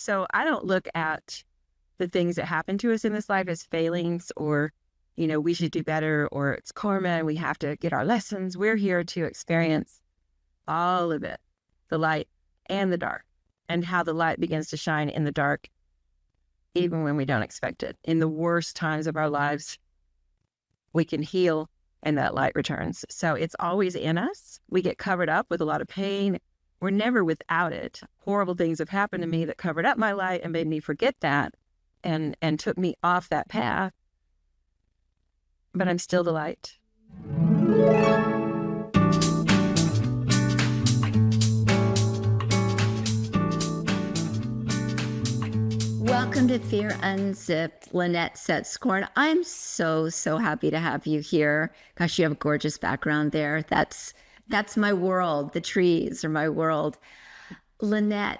So I don't look at the things that happen to us in this life as failings or, we should do better or it's karma and we have to get our lessons. We're here to experience all of it, the light and the dark, and how the light begins to shine in the dark, even when we don't expect it. In the worst times of our lives, we can heal and that light returns. So it's always in us. We get covered up with a lot of pain. We're never without it. Horrible things have happened to me that covered up my light and made me forget that and took me off that path. But I'm still the light. Welcome to Fear Unzipped, Lynette Setzkorn. I'm so happy to have you here. Gosh, you have a gorgeous background there. That's my world. The trees are my world. Lynette,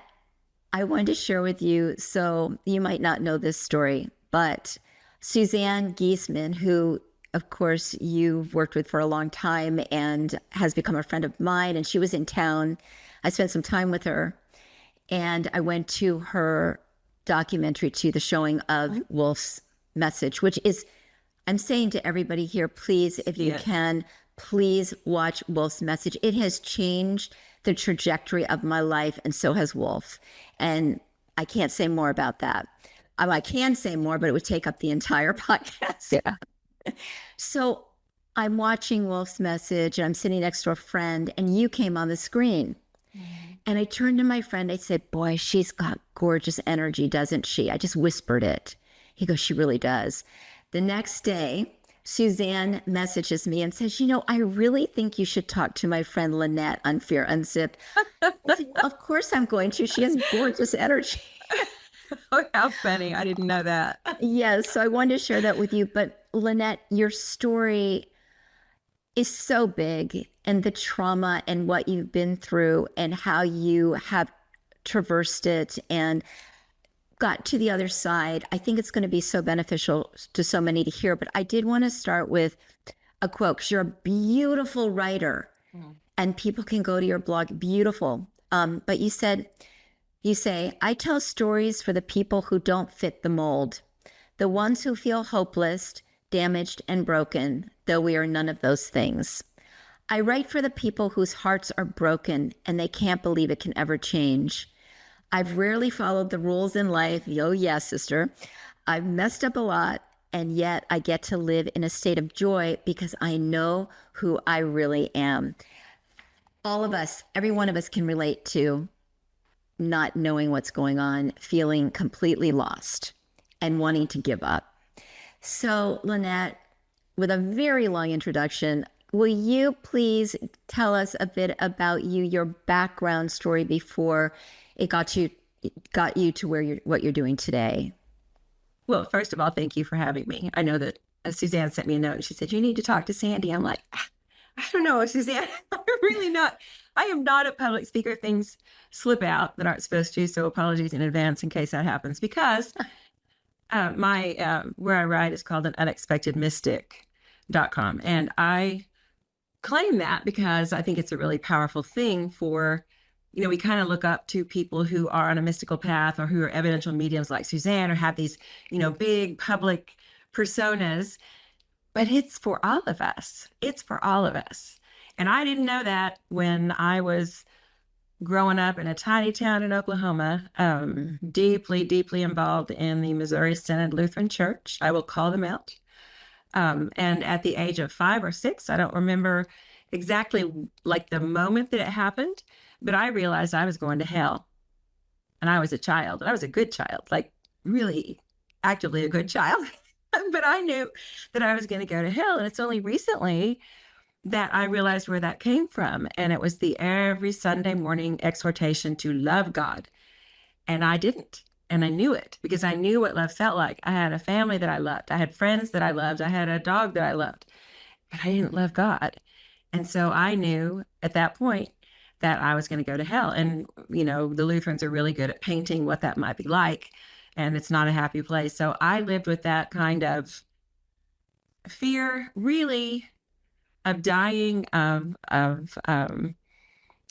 I wanted to share with you, so you might not know this story, but Suzanne Giesemann, who of course you've worked with for a long time and has become a friend of mine, and she was in town. I spent some time with her, and I went to her documentary, to the showing of Wolf's Message, which is, I'm saying to everybody here, please, if you can, please watch Wolf's Message. It has changed the trajectory of my life, and so has Wolf. And I can't say more about that. I can say more, but it would take up the entire podcast. Yeah. So I'm watching Wolf's Message, and I'm sitting next to a friend, and you came on the screen. And I turned to my friend, I said, boy, she's got gorgeous energy, doesn't she? I just whispered it. He goes, she really does. The next day, Suzanne messages me and says, I really think you should talk to my friend Lynette on Fear Unzipped. I said, of course I'm going to. She has gorgeous energy. Oh, how funny. I didn't know that. Yes, so I wanted to share that with you. But Lynette, your story is so big, and the trauma and what you've been through and how you have traversed it and got to the other side. I think it's going to be so beneficial to so many to hear. But I did want to start with a quote, because you're a beautiful writer and people can go to your blog. Beautiful. But you say, I tell stories for the people who don't fit the mold, the ones who feel hopeless, damaged, and broken, though we are none of those things. I write for the people whose hearts are broken and they can't believe it can ever change. I've rarely followed the rules in life. Oh, yes, sister. I've messed up a lot, and yet I get to live in a state of joy because I know who I really am. All of us, every one of us can relate to not knowing what's going on, feeling completely lost, and wanting to give up. So, Lynette, with a very long introduction, will you please tell us a bit about you, your background story before it got you to what you're doing today? Well, first of all, thank you for having me. I know that Suzanne sent me a note and she said, you need to talk to Sandi. I'm like, I don't know, Suzanne. I am not a public speaker. Things slip out that aren't supposed to. So apologies in advance in case that happens, because where I write is called anunexpectedmystic.com. And I claim that because I think it's a really powerful thing for, we kind of look up to people who are on a mystical path or who are evidential mediums like Suzanne, or have these, big public personas, but it's for all of us. It's for all of us. And I didn't know that when I was growing up in a tiny town in Oklahoma, deeply involved in the Missouri Synod Lutheran Church. I will call them out. And at the age of 5 or 6, I don't remember exactly like the moment that it happened, but I realized I was going to hell. And I was a child, and I was a good child, like really actively a good child. But I knew that I was going to go to hell. And it's only recently that I realized where that came from. And it was the every Sunday morning exhortation to love God. And I didn't. And I knew it because I knew what love felt like. I had a family that I loved. I had friends that I loved. I had a dog that I loved. But I didn't love God. And so I knew at that point that I was going to go to hell. And, the Lutherans are really good at painting what that might be like. And it's not a happy place. So I lived with that kind of fear, really, of dying, of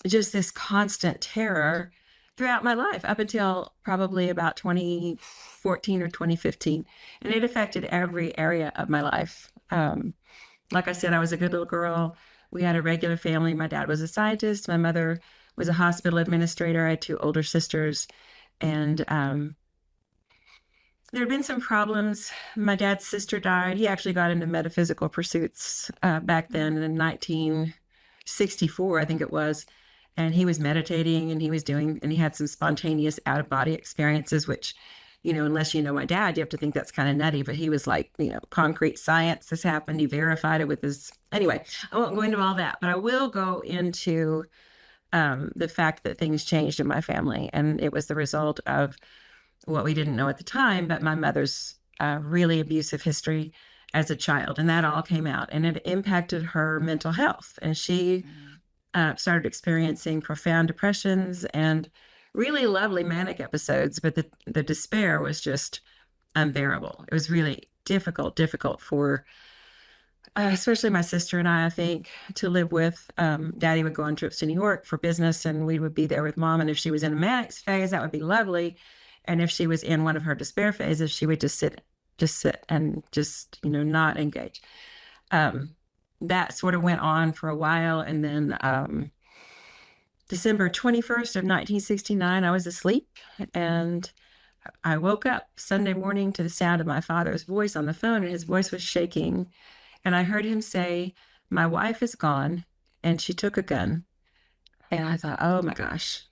just this constant terror throughout my life up until probably about 2014 or 2015. And it affected every area of my life. Like I said, I was a good little girl. We had a regular family. My dad was a scientist. My mother was a hospital administrator. I had two older sisters. And there had been some problems. My dad's sister died. He actually got into metaphysical pursuits back then in 1964, I think it was. And he was meditating and and he had some spontaneous out of body experiences, which, unless you know my dad, you have to think that's kind of nutty. But he was like, concrete science. This happened. He verified it with his. Anyway, I won't go into all that, but I will go into the fact that things changed in my family. And it was the result of what we didn't know at the time, but my mother's really abusive history as a child. And that all came out and it impacted her mental health. And she started experiencing profound depressions and really lovely manic episodes, but the despair was just unbearable. It was really difficult for especially my sister and I think, to live with. Daddy would go on trips to New York for business and we would be there with mom. And if she was in a manic phase, that would be lovely. And if she was in one of her despair phases, she would just sit and just, not engage. That sort of went on for a while. And then December 21st of 1969, I was asleep and I woke up Sunday morning to the sound of my father's voice on the phone, and his voice was shaking. And I heard him say, "My wife is gone and she took a gun." And I thought, oh my gosh.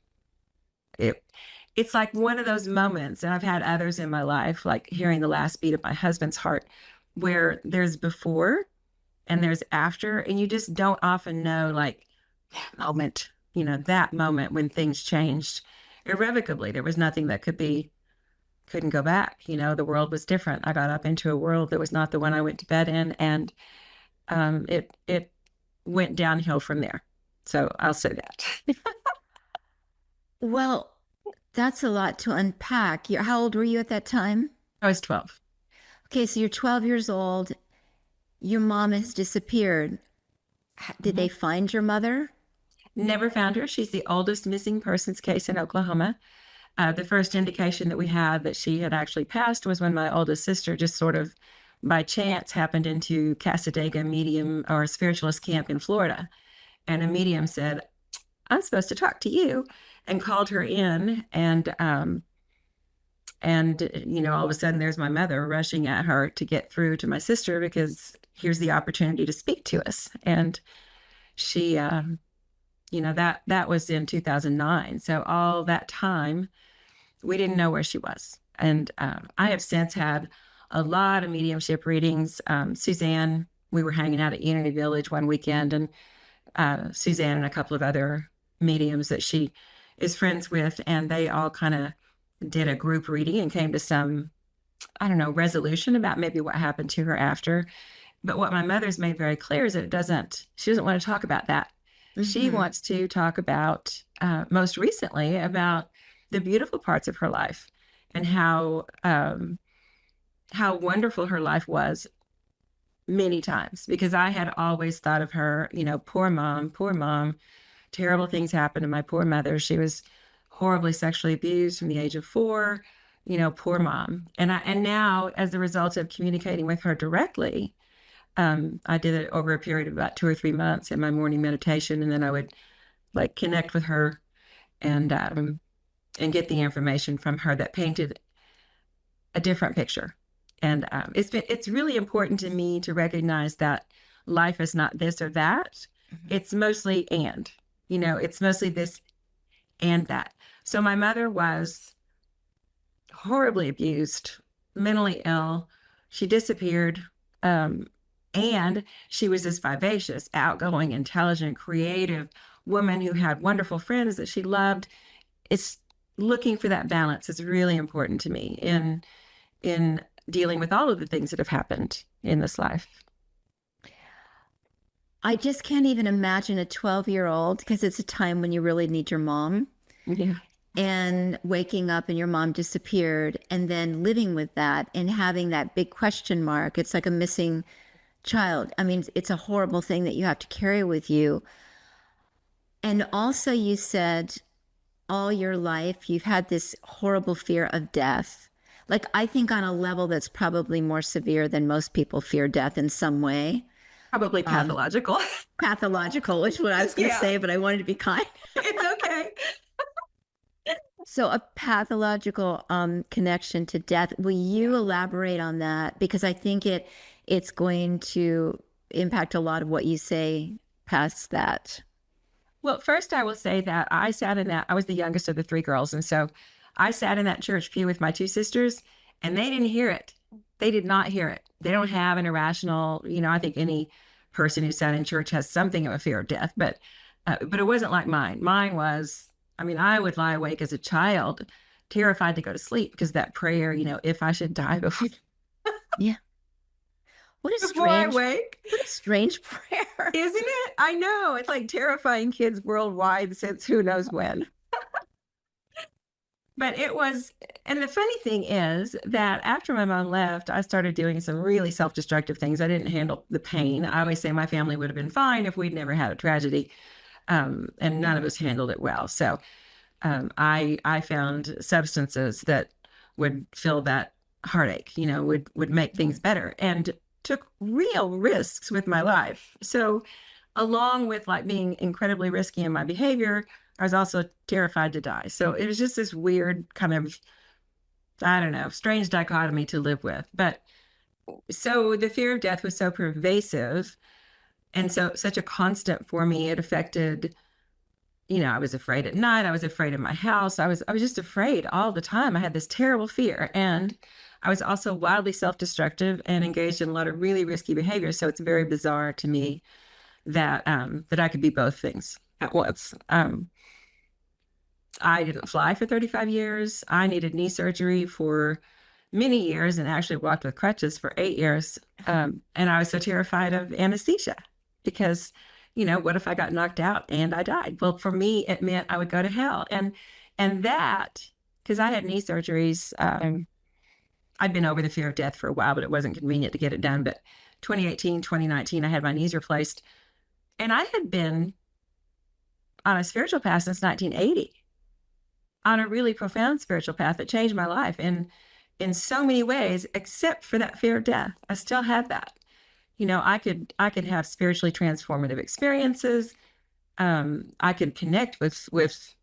It's like one of those moments, and I've had others in my life, like hearing the last beat of my husband's heart, where there's before and there's after, and you just don't often know, like, that moment when things changed irrevocably. There was nothing that couldn't go back. The world was different. I got up into a world that was not the one I went to bed in, and it went downhill from there. So I'll say that. Well, that's a lot to unpack. How old were you at that time? I was 12. Okay, so you're 12 years old. Your mom has disappeared. Did they find your mother? Never found her. She's the oldest missing persons case in Oklahoma. The first indication that we had that she had actually passed was when my oldest sister just sort of by chance happened into Cassadaga medium or spiritualist camp in Florida. And a medium said, "I'm supposed to talk to you," and called her in. And all of a sudden there's my mother rushing at her to get through to my sister because here's the opportunity to speak to us. And she, that was in 2009. So all that time, we didn't know where she was. And I have since had a lot of mediumship readings. Suzanne, we were hanging out at Unity Village one weekend, and Suzanne and a couple of other mediums that she is friends with, and they all kind of did a group reading and came to some, resolution about maybe what happened to her after. But what my mother's made very clear is that she doesn't want to talk about that. Mm-hmm. She wants to talk about, most recently, about the beautiful parts of her life and how wonderful her life was many times, because I had always thought of her, poor mom, terrible things happened to my poor mother. She was horribly sexually abused from the age of 4, poor mom. And now, as a result of communicating with her directly, I did it over a period of about 2 or 3 months in my morning meditation. And then I would connect with her and get the information from her that painted a different picture. And it's really important to me to recognize that life is not this or that. Mm-hmm. It's mostly it's mostly this and that. So my mother was horribly abused, mentally ill. She disappeared. And she was this vivacious, outgoing, intelligent, creative woman who had wonderful friends that she loved. It's looking for that balance is really important to me in dealing with all of the things that have happened in this life. I just can't even imagine a 12-year-old, because it's a time when you really need your mom. Yeah. And waking up and your mom disappeared, and then living with that and having that big question mark. It's like a missing child. I mean, it's a horrible thing that you have to carry with you. And also you said all your life you've had this horrible fear of death. Like, I think on a level that's probably more severe than most people fear death in some way. Probably Um, pathological. Pathological, which is what I was going to Yeah, say, but I wanted to be kind. it's okay. So a pathological connection to death. Will you elaborate on that? Because I think it's going to impact a lot of what you say past that. Well, first, I will say that I was the youngest of the three girls. And so I sat in that church pew with my two sisters, and they didn't hear it. They did not hear it. They don't have an irrational, I think any person who sat in church has something of a fear of death, but it wasn't like mine. Mine was, I would lie awake as a child, terrified to go to sleep because that prayer, if I should die before, Yeah. before I wake. What a strange prayer. Isn't it? I know. It's like terrifying kids worldwide since who knows when. But it was, and the funny thing is that after my mom left, I started doing some really self-destructive things. I didn't handle the pain. I always say my family would have been fine if we'd never had a tragedy, and none of us handled it well. So I found substances that would fill that heartache, would make things better, and took real risks with my life. So along with like being incredibly risky in my behavior, I was also terrified to die. So it was just this weird kind of, I don't know, strange dichotomy to live with. But so the fear of death was so pervasive and so such a constant for me. It affected, I was afraid at night. I was afraid in my house. I was just afraid all the time. I had this terrible fear. And I was also wildly self-destructive and engaged in a lot of really risky behavior. So it's very bizarre to me that that I could be both things at once. I didn't fly for 35 years. I needed knee surgery for many years and actually walked with crutches for 8 years. And I was so terrified of anesthesia because, what if I got knocked out and I died? Well, for me, it meant I would go to hell. And that, because I had knee surgeries, I'd been over the fear of death for a while, but it wasn't convenient to get it done. But 2018, 2019, I had my knees replaced. And I had been on a spiritual path since 1980, on a really profound spiritual path that changed my life in so many ways, except for that fear of death. I still had that. I could have spiritually transformative experiences. I could connect with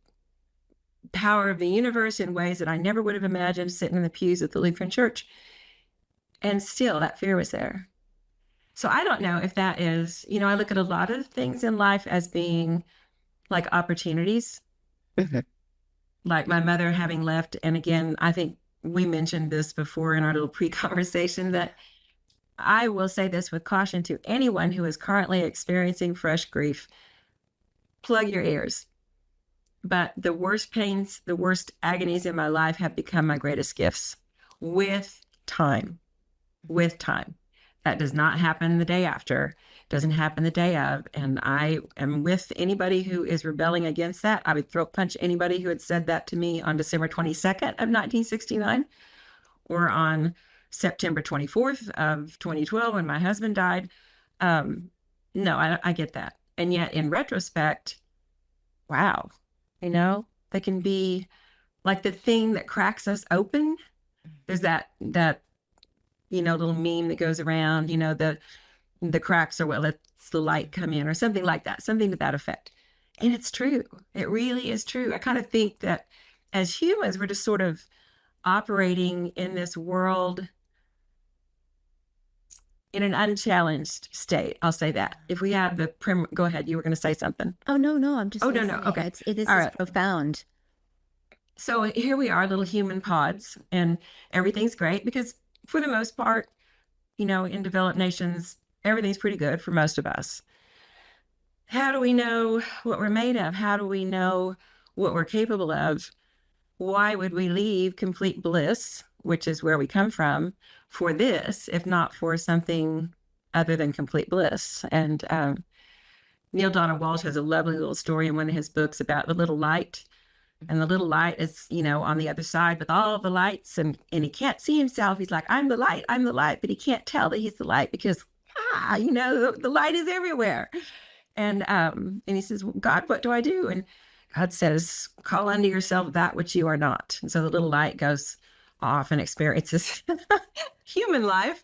power of the universe in ways that I never would have imagined sitting in the pews at the Lutheran Church. And still that fear was there. So I don't know if that is, I look at a lot of things in life as being like opportunities, like my mother having left. And again, I think we mentioned this before in our little pre-conversation that I will say this with caution to anyone who is currently experiencing fresh grief, plug your ears. But the worst pains, the worst agonies in my life have become my greatest gifts with time, with time. That does not happen the day after, doesn't happen the day of. And I am with anybody who is rebelling against that. I would throat punch anybody who had said that to me on December 22nd of 1969 or on September 24th of 2012 when my husband died. No, I get that. And yet in retrospect, wow, they can be like the thing that cracks us open. There's that little meme that goes around, the cracks are what lets the light come in or something like that, something to that effect. And it's true. It really is true. I kind of think that as humans, we're just sort of operating in this world in an unchallenged state. I'll say that. If we have go ahead, you were going to say something. Oh, no, I'm just Oh, no. Okay. It is right. Profound. So here we are, little human pods, and everything's great because for the most part, in developed nations, everything's pretty good for most of us. How do we know what we're made of? How do we know what we're capable of? Why would we leave complete bliss, which is where we come from, for this, if not for something other than complete bliss? And Neil Donald Walsh has a lovely little story in one of his books about the little light. And the little light is, on the other side with all the lights, and he can't see himself. He's like, I'm the light, but he can't tell that he's the light because, the light is everywhere. And he says, God, what do I do? And God says, call unto yourself that which you are not. And so the little light goes off and experiences human life,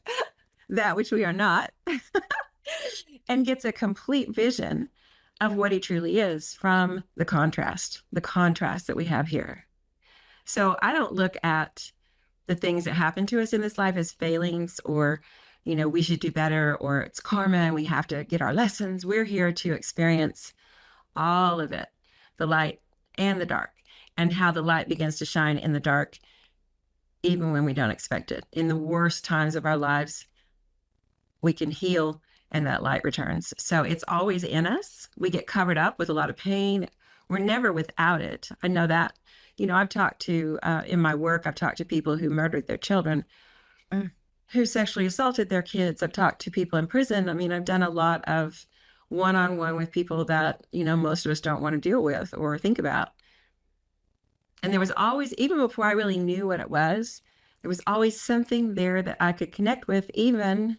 that which we are not, and gets a complete vision of what he truly is from the contrast that we have here. So I don't look at the things that happen to us in this life as failings or, we should do better or it's karma and we have to get our lessons. We're here to experience all of it, the light and the dark, and how the light begins to shine in the dark, even when we don't expect it. In the worst times of our lives, we can heal and that light returns. So it's always in us. We get covered up with a lot of pain. We're never without it. I know that. I've talked to, in my work, I've talked to people who murdered their children, who sexually assaulted their kids. I've talked to people in prison. I mean, I've done a lot of one-on-one with people that, most of us don't want to deal with or think about. And there was always, even before I really knew what it was, there was always something there that I could connect with, even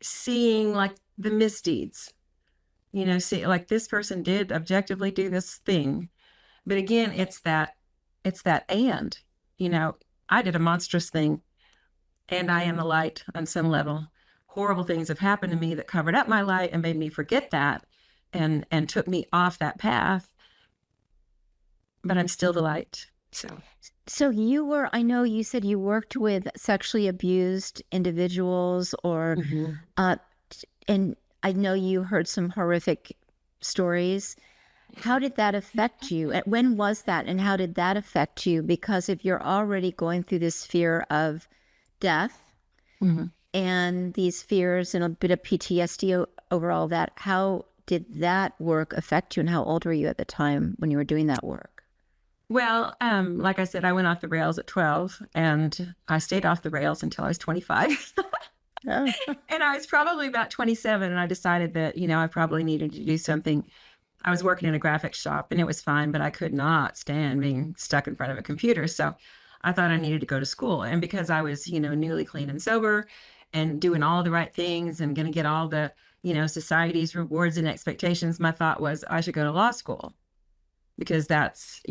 seeing like the misdeeds, see like this person did objectively do this thing. But again, it's that, and, I did a monstrous thing and I am the light on some level. Horrible things have happened to me that covered up my light and made me forget that and took me off that path. But I'm still the light. So I know you said you worked with sexually abused individuals and I know you heard some horrific stories. How did that affect you? And when was that? And how did that affect you? Because if you're already going through this fear of death and these fears and a bit of PTSD over all that, how did that work affect you? And how old were you at the time when you were doing that work? Well, like I said, I went off the rails at 12 and I stayed off the rails until I was 25. And I was probably about 27 and I decided that, I probably needed to do something. I was working in a graphics shop and it was fine, but I could not stand being stuck in front of a computer. So I thought I needed to go to school. And because I was, newly clean and sober and doing all the right things and going to get all the, society's rewards and expectations, my thought was I should go to law school because that's,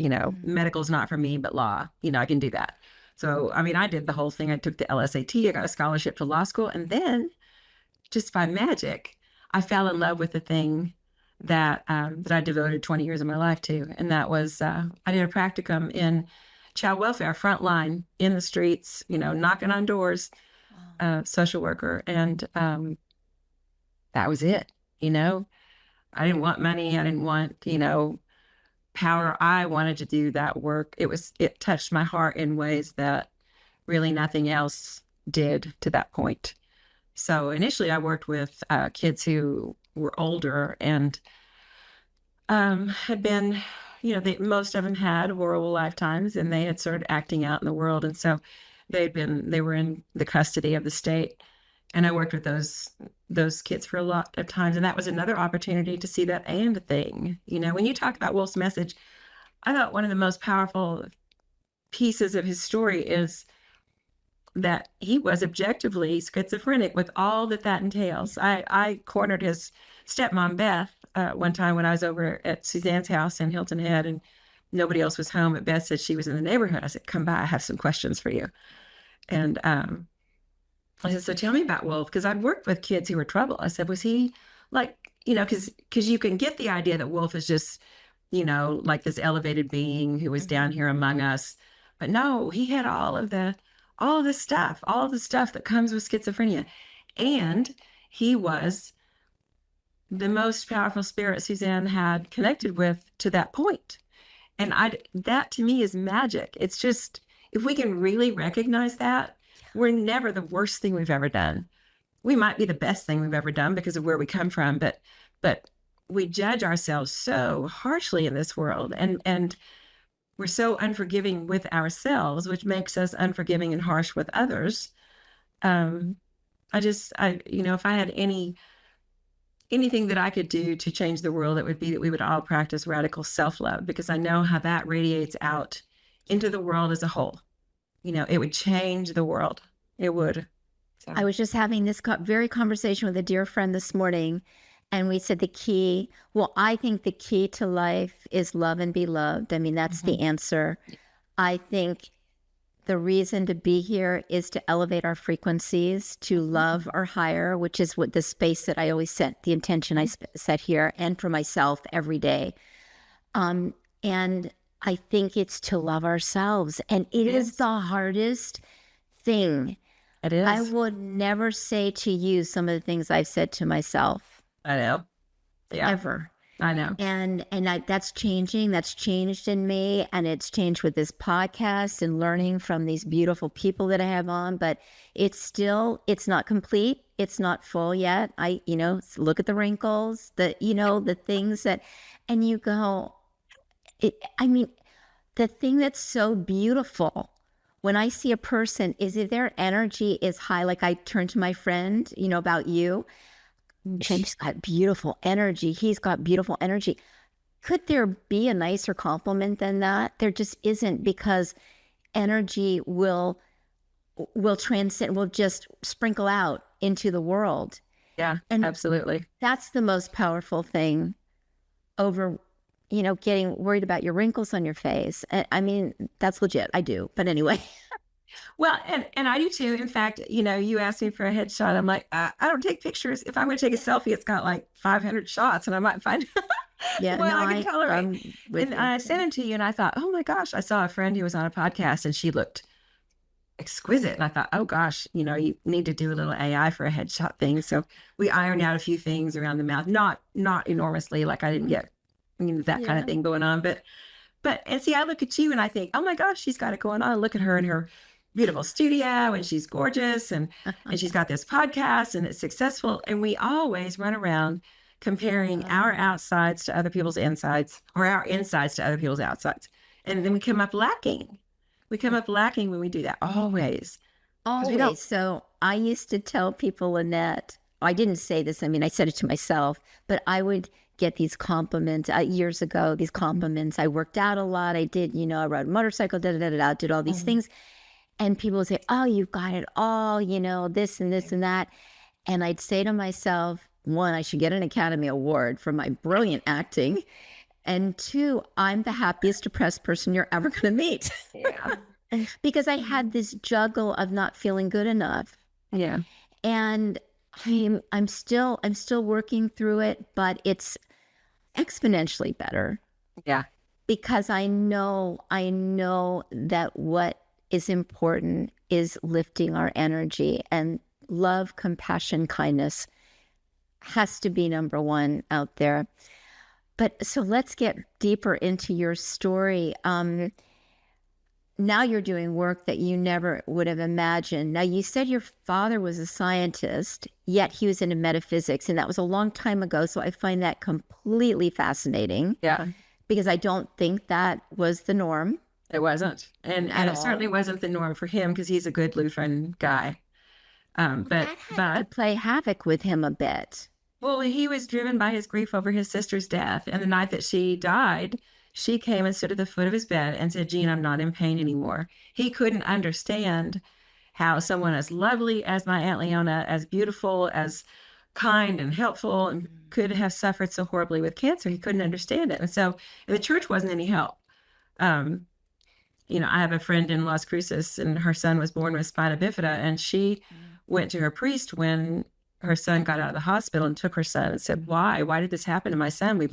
medical's not for me, but law, I can do that. So, I mean, I did the whole thing. I took the LSAT, I got a scholarship to law school. And then just by magic, I fell in love with the thing that I devoted 20 years of my life to. And that was, I did a practicum in child welfare, frontline in the streets, knocking on doors, social worker. And that was it. I didn't want money. I didn't want, power. I wanted to do that work. It touched my heart in ways that really nothing else did to that point. So initially I worked with kids who were older and had been, most of them had horrible lifetimes and they had started acting out in the world. And so they were in the custody of the state. And I worked with those kids for a lot of times. And that was another opportunity to see that and thing. When you talk about Wolf's message, I thought one of the most powerful pieces of his story is that he was objectively schizophrenic with all that entails. I cornered his stepmom, Beth, one time when I was over at Suzanne's house in Hilton Head and nobody else was home. But Beth said she was in the neighborhood. I said, come by, I have some questions for you. And I said, so tell me about Wolf, because I'd worked with kids who were trouble. I said, was he like, because you can get the idea that Wolf is just, like this elevated being who was down here among us. But no, he had all of the stuff that comes with schizophrenia. And he was the most powerful spirit Suzanne had connected with to that point. And that to me is magic. It's just, if we can really recognize that, we're never the worst thing we've ever done. We might be the best thing we've ever done because of where we come from, but we judge ourselves so harshly in this world, and we're so unforgiving with ourselves, which makes us unforgiving and harsh with others. If I had anything that I could do to change the world, it would be that we would all practice radical self-love, because I know how that radiates out into the world as a whole. It would change the world. It would. So. I was just having this very conversation with a dear friend this morning, And we said I think the key to life is love and be loved. I mean, that's the answer. I think the reason to be here is to elevate our frequencies, to love our higher, which is what the space that I always set, the intention I set here and for myself every day. And I think it's to love ourselves. And it is the hardest thing. It is. I would never say to you some of the things I've said to myself. I know. Yeah. Ever. I know. And that's changing. That's changed in me. And it's changed with this podcast and learning from these beautiful people that I have on. But it's not complete. It's not full yet. Look at the wrinkles, the things that, and you go, the thing that's so beautiful when I see a person is if their energy is high, like I turn to my friend, about you. She's got beautiful energy. He's got beautiful energy. Could there be a nicer compliment than that? There just isn't, because energy will transcend, will just sprinkle out into the world. Yeah, and absolutely. That's the most powerful thing over, getting worried about your wrinkles on your face. I mean, that's legit. I do. But anyway. Well, and I do too. In fact, you asked me for a headshot. I'm like, I don't take pictures. If I'm going to take a selfie, it's got like 500 shots, and I might find I can tolerate. And I sent them to you, and I thought, oh my gosh, I saw a friend who was on a podcast, and she looked exquisite. And I thought, oh gosh, you need to do a little AI for a headshot thing. So we ironed out a few things around the mouth, not enormously, like I didn't get that kind of thing going on, but and see, I look at you and I think, oh my gosh, she's got it going on. Look at her in her beautiful studio, and she's gorgeous, and she's got this podcast, and it's successful. And we always run around comparing our outsides to other people's insides, or our insides to other people's outsides. And then we come up lacking. We come up lacking when we do that. Always. So I used to tell people, Lynette, I didn't say this, I said it to myself, but I would get these compliments years ago, these compliments. I worked out a lot. I did, I rode a motorcycle, did all these things. And people would say, oh, you've got it all, this and this and that. And I'd say to myself, one, I should get an Academy Award for my brilliant acting. And two, I'm the happiest depressed person you're ever going to meet. Yeah. Because I had this juggle of not feeling good enough. Yeah. And I'm still working through it, but it's exponentially better. Yeah. Because I know that what is important is lifting our energy, and love, compassion, kindness has to be number one out there. But so let's get deeper into your story. Now you're doing work that you never would have imagined. Now, you said your father was a scientist, yet he was into metaphysics, and that was a long time ago. So I find that completely fascinating. Yeah. Because I don't think that was the norm. It wasn't. And it certainly wasn't the norm for him, because he's a good Lutheran guy. But to play havoc with him a bit. Well, he was driven by his grief over his sister's death. And the night that she died, she came and stood at the foot of his bed and said, Jean, I'm not in pain anymore. He couldn't understand how someone as lovely as my Aunt Leona, as beautiful, as kind and helpful, and could have suffered so horribly with cancer. He couldn't understand it. And so the church wasn't any help. I have a friend in Las Cruces, and her son was born with spina bifida, and she went to her priest when her son got out of the hospital and took her son and said, why did this happen to my son? We've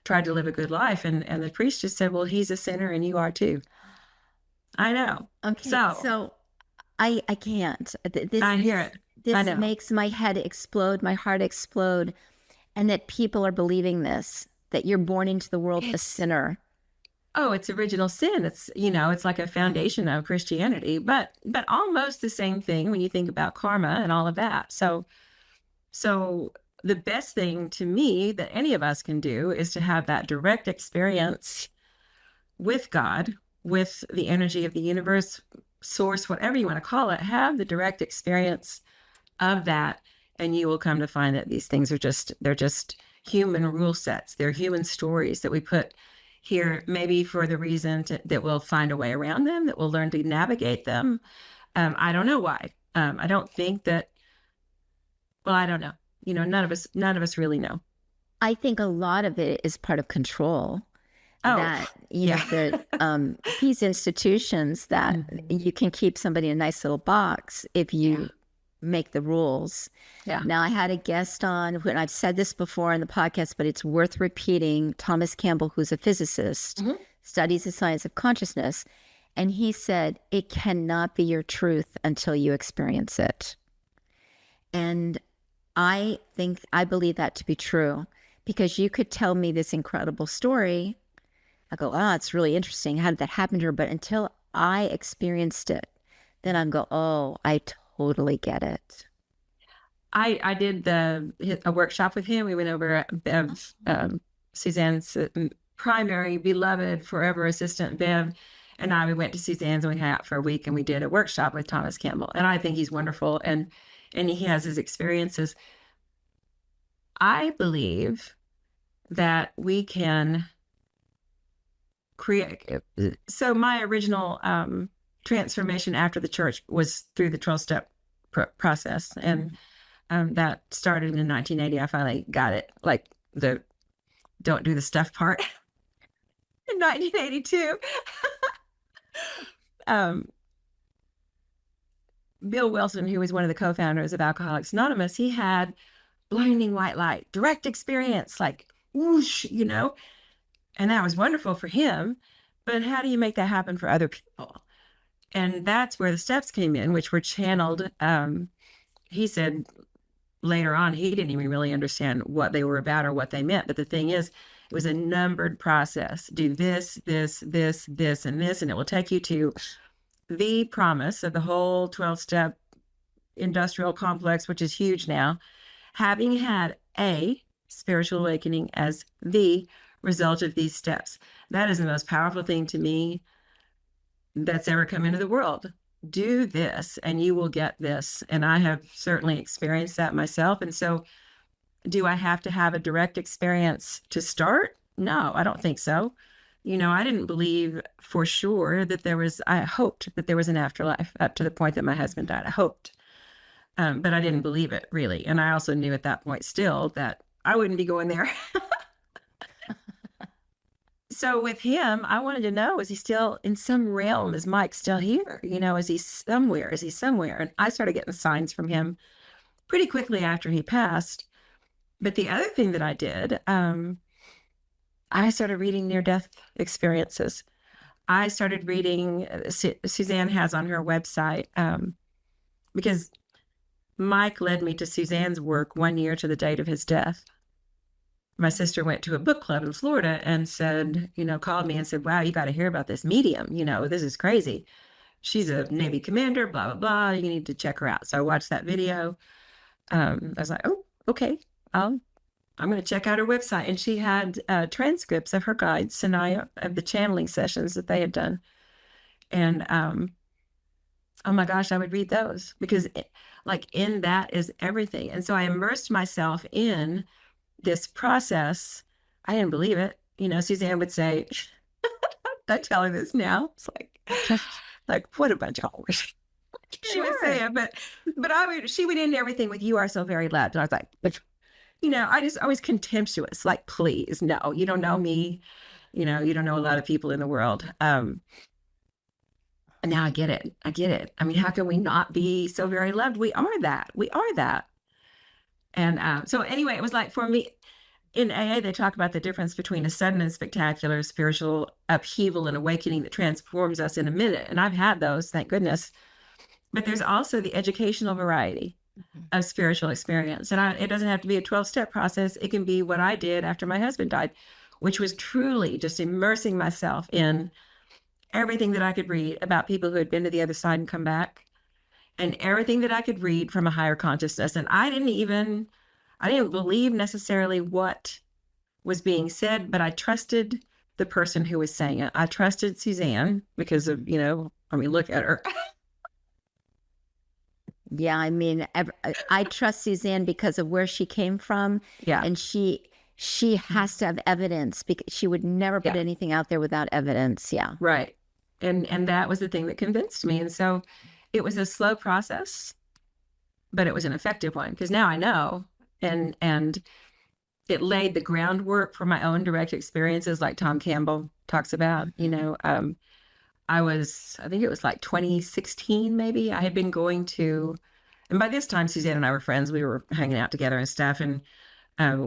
tried to live a good life. And the priest just said, well, he's a sinner and you are too. I know. Okay. So I can't. I hear it. This makes my head explode, my heart explode. And that people are believing this, that you're born into the world a sinner. Oh, it's original sin. It's, it's like a foundation of Christianity, but almost the same thing when you think about karma and all of that. So the best thing to me that any of us can do is to have that direct experience with God, with the energy of the universe, source, whatever you want to call it. Have the direct experience of that, and you will come to find that these things they're just human rule sets. They're human stories that we put here, maybe for the reason that we'll find a way around them, that we'll learn to navigate them. I don't know why. I don't think that, well, I don't know. None of us really know. I think a lot of it is part of control. Oh, That, yeah. these institutions that Mhm. you can keep somebody in a nice little box if Yeah. you make the rules. Yeah. Now, I had a guest on, and I've said this before in the podcast, but it's worth repeating. Thomas Campbell, who's a physicist, Mhm. studies the science of consciousness. And he said, it cannot be your truth until you experience it. And I believe that to be true, because you could tell me this incredible story. I go, oh, it's really interesting. How did that happen to her? But until I experienced it, then I go, oh, I totally get it. I did a workshop with him. We went over Bev, Suzanne's primary beloved forever assistant, Bev, and I. We went to Suzanne's and we hung out for a week, and we did a workshop with Thomas Campbell. And I think he's wonderful, and he has his experiences. I believe that we can create. So my original transformation after the church was through the 12-step process, and that started in 1980. I finally got it, like the don't do the stuff part in 1982. um, Bill Wilson, who was one of the co-founders of Alcoholics Anonymous, he had blinding white light, direct experience, like whoosh, and that was wonderful for him. But how do you make that happen for other people? And that's where the steps came in, which were channeled. He said later on, he didn't even really understand what they were about or what they meant. But the thing is, it was a numbered process. Do this, this, this, this, and this, and it will take you to the promise of the whole 12-step industrial complex, which is huge now, having had a spiritual awakening as the result of these steps. That is the most powerful thing to me that's ever come into the world. Do this and you will get this. And I have certainly experienced that myself. And so, do I have to have a direct experience to start? No, I don't think so. I didn't believe for sure that I hoped that there was an afterlife up to the point that my husband died. I hoped, but I didn't believe it really. And I also knew at that point still that I wouldn't be going there. So with him, I wanted to know, is he still in some realm? Is Mike still here? Is he somewhere? Is he somewhere? And I started getting signs from him pretty quickly after he passed. But the other thing that I did, I started reading near-death experiences. I started reading, Suzanne has on her website, because Mike led me to Suzanne's work 1 year to the date of his death. My sister went to a book club in Florida and said, called me and said, wow, you got to hear about this medium. This is crazy. She's a Navy commander, blah, blah, blah. You need to check her out. So I watched that video. I was like, oh, okay. I'm going to check out her website. And she had transcripts of her guides, Sanaya, of the channeling sessions that they had done. And oh my gosh, I would read those because in that is everything. And so I immersed myself in this process. I didn't believe it. Suzanne would say, I tell her this now. It's like what a bunch of hours. She would say it, but she would end everything with, you are so very loved. And I was like, but I just always contemptuous, like, please, no, you don't know me. You don't know a lot of people in the world. And now I get it. I mean, how can we not be so very loved? We are that. And so anyway, it was like, for me, in AA, they talk about the difference between a sudden and spectacular spiritual upheaval and awakening that transforms us in a minute. And I've had those, thank goodness. But there's also the educational variety of spiritual experience. And it doesn't have to be a 12-step process. It can be what I did after my husband died, which was truly just immersing myself in everything that I could read about people who had been to the other side and come back, and everything that I could read from a higher consciousness. And I didn't believe necessarily what was being said, but I trusted the person who was saying it. I trusted Suzanne because of, look at her. Yeah, I mean, I trust Suzanne because of where she came from. Yeah. And she has to have evidence, because she would never put anything out there without evidence. Yeah. Right. And that was the thing that convinced me. And so it was a slow process, but it was an effective one, because now I know And it laid the groundwork for my own direct experiences, like Tom Campbell talks about. I think it was like 2016, maybe. I had been going to, and by this time, Suzanne and I were friends. We were hanging out together and stuff. And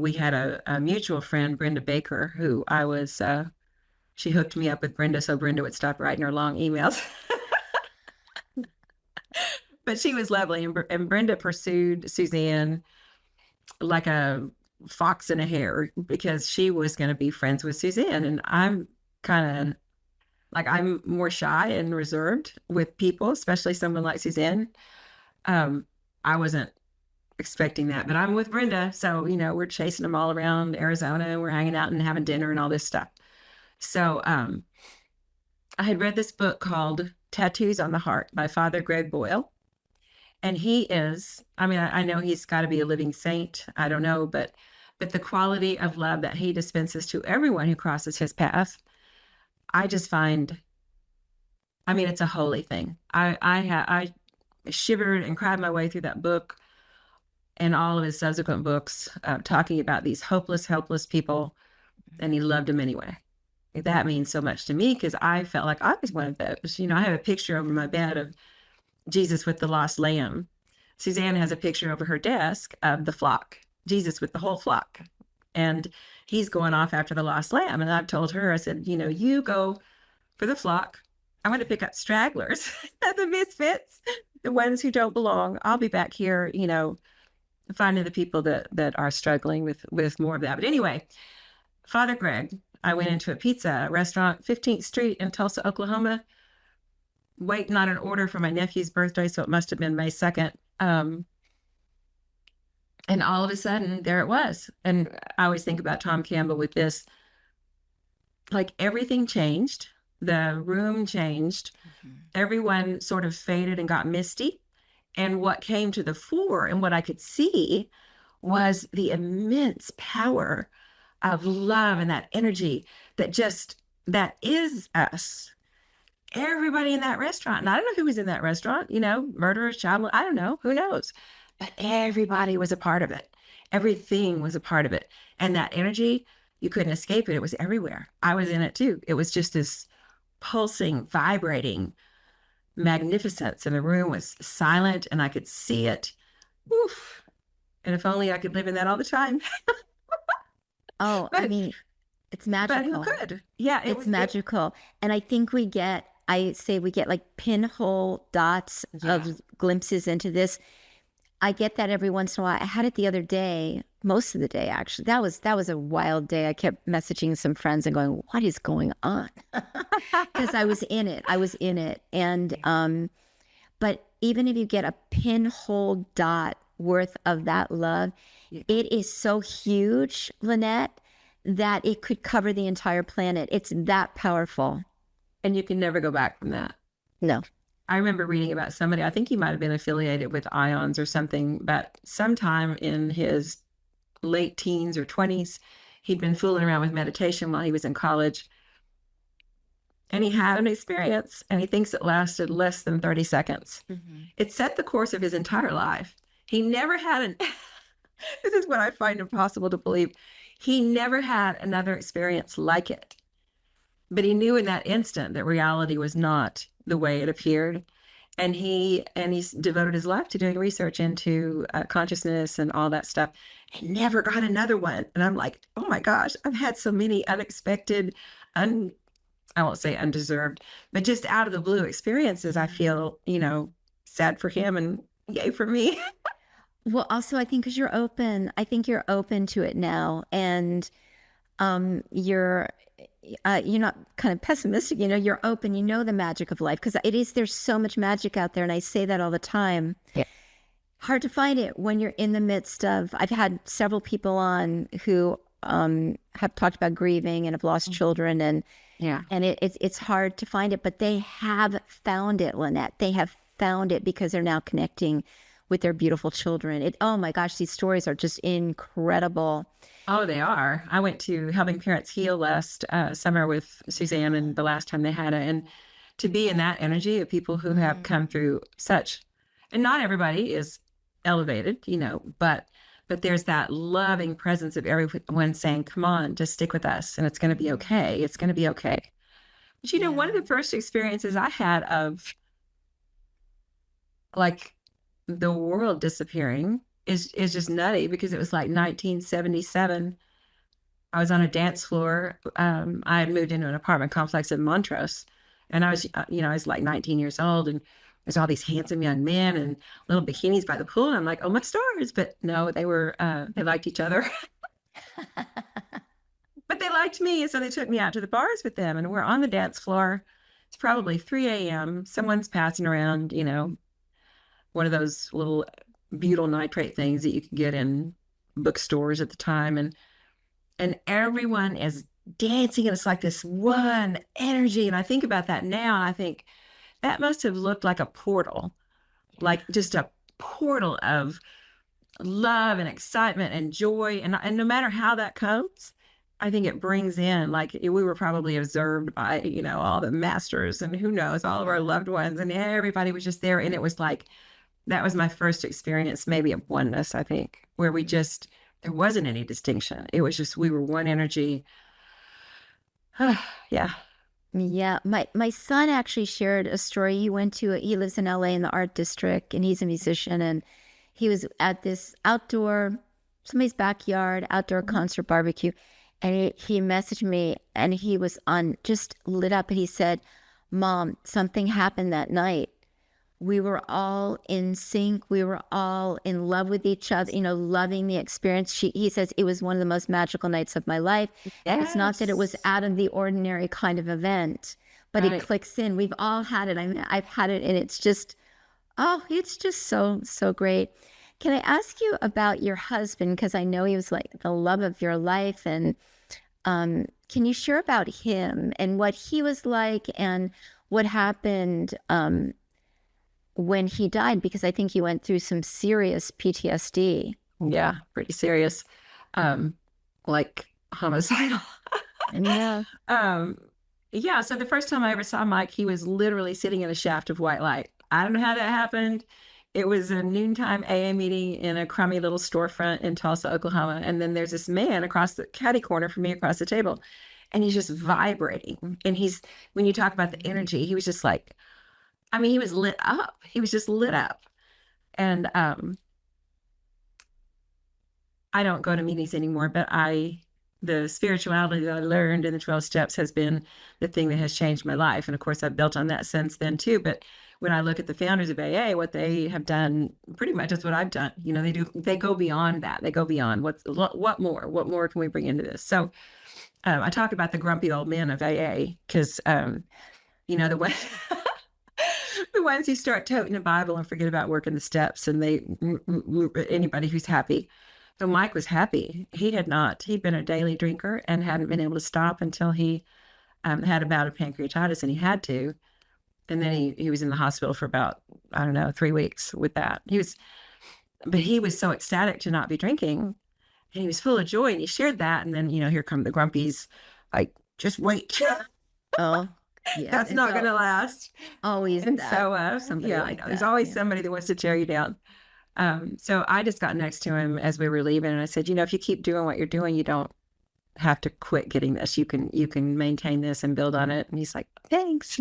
we had a mutual friend, Brenda Baker, who she hooked me up with Brenda so Brenda would stop writing her long emails. But she was lovely. And Brenda pursued Suzanne like a fox in a hare because she was going to be friends with Suzanne. And I'm kind of like, I'm more shy and reserved with people, especially someone like Suzanne. I wasn't expecting that, but I'm with Brenda. So, we're chasing them all around Arizona and we're hanging out and having dinner and all this stuff. So, I had read this book called Tattoos on the Heart by Father Greg Boyle. And he is, I know he's got to be a living saint. I don't know, but the quality of love that he dispenses to everyone who crosses his path, I just find, it's a holy thing. I shivered and cried my way through that book and all of his subsequent books, talking about these hopeless, helpless people, and he loved them anyway. That means so much to me because I felt like I was one of those. I have a picture over my bed of Jesus with the lost lamb. Suzanne has a picture over her desk of the flock, Jesus with the whole flock. And he's going off after the lost lamb. And I've told her, I said, you go for the flock. I'm going to pick up stragglers, the misfits, the ones who don't belong. I'll be back here, finding the people that are struggling with more of that. But anyway, Father Greg, I went into a pizza restaurant, 15th Street in Tulsa, Oklahoma, waiting on an order for my nephew's birthday. So it must have been May 2nd. And all of a sudden, there it was. And I always think about Tom Campbell with this, like everything changed. The room changed. Everyone sort of faded and got misty. And what came to the fore and what I could see was the immense power of love and that energy that is us. Everybody in that restaurant, and I don't know who was in that restaurant, murderers, child, I don't know, who knows? But everybody was a part of it. Everything was a part of it. And that energy, you couldn't escape it. It was everywhere. I was in it too. It was just this pulsing, vibrating magnificence. And the room was silent and I could see it. Oof. And if only I could live in that all the time. Oh, it's magical. But who could? Yeah, it's magical. And I think we get like pinhole dots of glimpses into this. I get that every once in a while. I had it the other day, most of the day, actually. That was a wild day. I kept messaging some friends and going, what is going on? Because I was in it. And, but even if you get a pinhole dot worth of that love, it is so huge, Lynette, that it could cover the entire planet. It's that powerful. And you can never go back from that. No. I remember reading about somebody, I think he might have been affiliated with Ions or something, but sometime in his late teens or 20s, he'd been fooling around with meditation while he was in college. And he had an experience, and he thinks it lasted less than 30 seconds. It set the course of his entire life. He never had this is what I find impossible to believe. He never had another experience like it. But he knew in that instant that reality was not the way it appeared. And he devoted his life to doing research into consciousness and all that stuff, and never got another one. And I'm like, oh my gosh, I've had so many unexpected, I won't say undeserved, but just out of the blue experiences. I feel, sad for him and yay for me. Well, also, I think because you're open, you're open to it now. And you're not kind of pessimistic, you're open, the magic of life, because there's so much magic out there. And I say that all the time. Yeah. Hard to find it when you're in the midst of, I've had several people on who have talked about grieving and have lost children, and it's hard to find it, but they have found it, Lynette. They have found it because they're now connecting with their beautiful children. Oh my gosh, these stories are just incredible. Oh, they are. I went to Helping Parents Heal last summer with Suzanne, and the last time they had it. And to be in that energy of people who have come through such, and not everybody is elevated, but but there's that loving presence of everyone saying, come on, just stick with us and it's going to be okay. It's going to be okay. But one of the first experiences I had of like the world disappearing is just nutty because it was like 1977. I was on a dance floor. I had moved into an apartment complex in Montrose, and I was, I was like 19 years old, and there's all these handsome young men and little bikinis by the pool. And I'm like, oh my stars! But no, they liked each other, but they liked me, and so they took me out to the bars with them, and we're on the dance floor. It's probably 3 a.m. Someone's passing around, one of those little butyl nitrate things that you could get in bookstores at the time, and everyone is dancing, and it's like this one energy. And I think about that now, and I think that must have looked like a portal, like just a portal of love and excitement and joy. And no matter how that comes, I think it brings in, like, we were probably observed by, all the masters and who knows, all of our loved ones, and everybody was just there. And it was like, that was my first experience, maybe of oneness, I think, where there wasn't any distinction. It was just, we were one energy. Yeah. Yeah. My son actually shared a story. He lives in LA in the art district, and he's a musician, and he was at this somebody's backyard, outdoor concert barbecue. And he messaged me, and he was just lit up. And he said, Mom, something happened that night. We were all in sync. We were all in love with each other, loving the experience. He says it was one of the most magical nights of my life. Yes. It's not that it was out of the ordinary kind of event, but It clicks in. We've all had it. I mean, I've had it, and it's just so, so great. Can I ask you about your husband? Because I know he was like the love of your life. And can you share about him and what he was like and what happened when he died? Because I think he went through some serious PTSD. Yeah, pretty serious. Like homicidal. Yeah. Yeah, so the first time I ever saw Mike, he was literally sitting in a shaft of white light. I don't know how that happened. It was a noontime AA meeting in a crummy little storefront in Tulsa, Oklahoma. And then there's this man across the catty corner from me across the table, and he's just vibrating. And when you talk about the energy, he was just like, he was lit up. He was just lit up. And I don't go to meetings anymore, but the spirituality that I learned in the 12 steps has been the thing that has changed my life. And of course, I've built on that since then too. But when I look at the founders of AA, what they have done pretty much is what I've done. They go beyond that. They go beyond what more can we bring into this? So I talk about the grumpy old men of AA because, the way. The ones who start toting the Bible and forget about working the steps, and anybody who's happy. So Mike was happy. He'd been a daily drinker and hadn't been able to stop until he had a bout of pancreatitis, and he had to. And then he was in the hospital for about, 3 weeks with that. But he was so ecstatic to not be drinking, and he was full of joy, and he shared that. And then, here come the grumpies, like, just wait. Oh. Yeah, that's not going to last. Always. And so, there's always somebody that wants to tear you down. So I just got next to him as we were leaving, and I said, if you keep doing what you're doing, you don't have to quit getting this. You can maintain this and build on it. And he's like, thanks.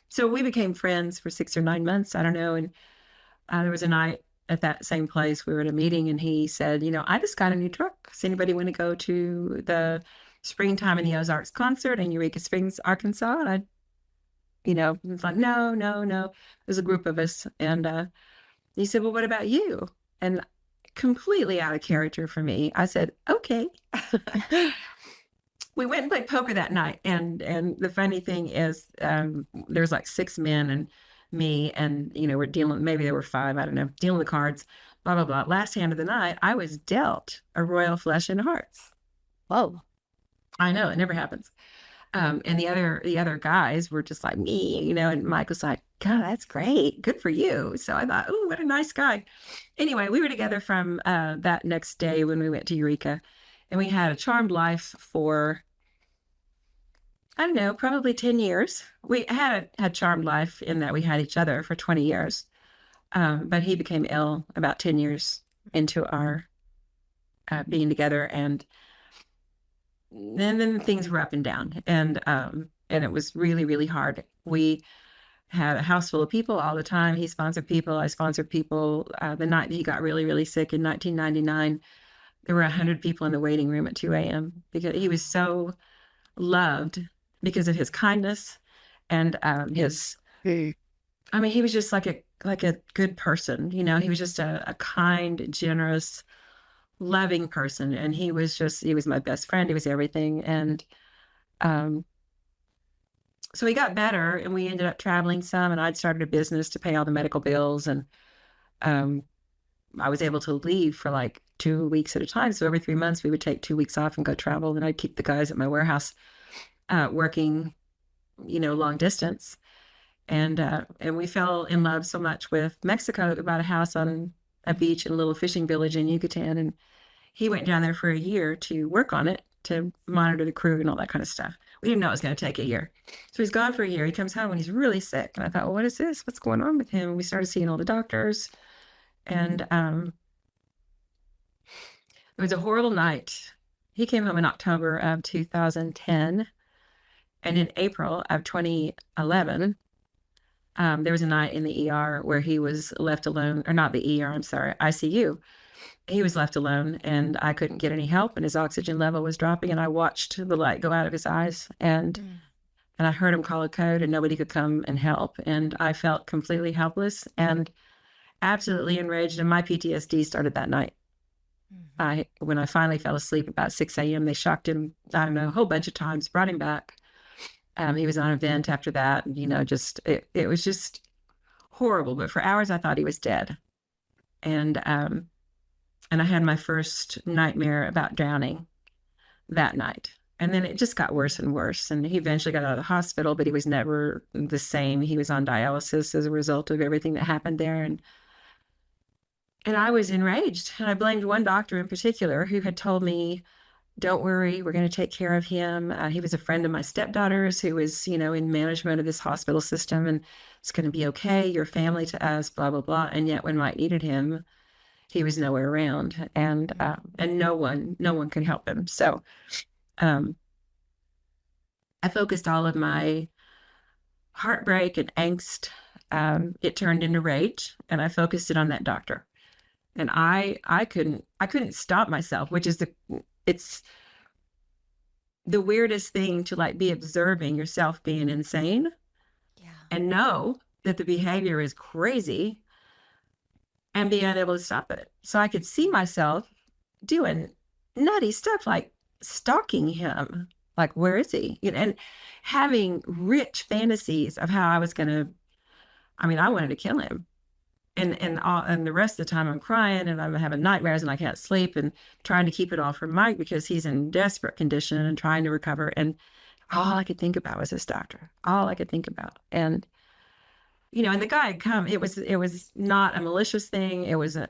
So we became friends for 6 or 9 months. I don't know. And there was a night at that same place. We were at a meeting, and he said, I just got a new truck. Does anybody want to go to the Springtime in the Ozarks concert in Eureka Springs, Arkansas? And it was like, no. There's a group of us. And he said, well, what about you? And completely out of character for me, I said, okay. We went and played poker that night. And the funny thing is, there's like 6 men and me, and, we're dealing, maybe there were 5, I don't know, dealing the cards, blah, blah, blah. Last hand of the night, I was dealt a royal flush and hearts. Whoa. I know, it never happens. And the other guys were just like me, and Mike was like, God, that's great. Good for you. So I thought, oh, what a nice guy. Anyway, we were together from that next day when we went to Eureka, and we had a charmed life for, I don't know, probably 10 years. We had charmed life in that we had each other for 20 years. But he became ill about 10 years into our being together, and then things were up and down, and it was really, really hard. We had a house full of people all the time. He sponsored people, I sponsored people. The night that he got really, really sick in 1999, there were 100 people in the waiting room at 2 a.m. because he was so loved because of his kindness and his. I mean, he was just like a good person. You know, he was just a kind, generous, loving person, and he was my best friend. He was everything, and um, so he got better, and we ended up traveling some, and I'd started a business to pay all the medical bills, and um, I was able to leave for like 2 weeks at a time. So every 3 months, we would take 2 weeks off and go travel, and I'd keep the guys at my warehouse working, long distance. And we fell in love so much with Mexico. We bought a house on a beach in a little fishing village in Yucatan, and he went down there for a year to work on it, to monitor the crew and all that kind of stuff. We didn't know it was going to take a year. So he's gone for a year. He comes home and he's really sick. And I thought, well, what is this? What's going on with him? And we started seeing all the doctors. And it was a horrible night. He came home in October of 2010. And in April of 2011, there was a night in the ER where he was left alone, or not the ER, I'm sorry, ICU. He was left alone, and I couldn't get any help, and his oxygen level was dropping, and I watched the light go out of his eyes, and I heard him call a code, and nobody could come and help, and I felt completely helpless and absolutely enraged, and my PTSD started that night. When I finally fell asleep about 6 a.m., they shocked him, I don't know, a whole bunch of times, brought him back. He was on a vent after that, and, it was just horrible, but for hours I thought he was dead. And I had my first nightmare about drowning that night. And then it just got worse and worse. And he eventually got out of the hospital, but he was never the same. He was on dialysis as a result of everything that happened there. And I was enraged. And I blamed one doctor in particular who had told me, don't worry, we're going to take care of him. He was a friend of my stepdaughter's who was, in management of this hospital system, and it's going to be okay. Your family to us, blah, blah, blah. And yet when Mike needed him, he was nowhere around, and no one could help him. So I focused all of my heartbreak and angst. It turned into rage, and I focused it on that doctor. And I couldn't stop myself, which is it's the weirdest thing to like be observing yourself being insane, and know that the behavior is crazy, and be unable to stop it. So I could see myself doing nutty stuff like stalking him, like, where is he? And having rich fantasies of how I was going to, I wanted to kill him. And the rest of the time I'm crying, and I'm having nightmares, and I can't sleep, and trying to keep it all from Mike because he's in desperate condition and trying to recover. And all I could think about was this doctor. All I could think about. And and the guy had come. It was not a malicious thing. It was an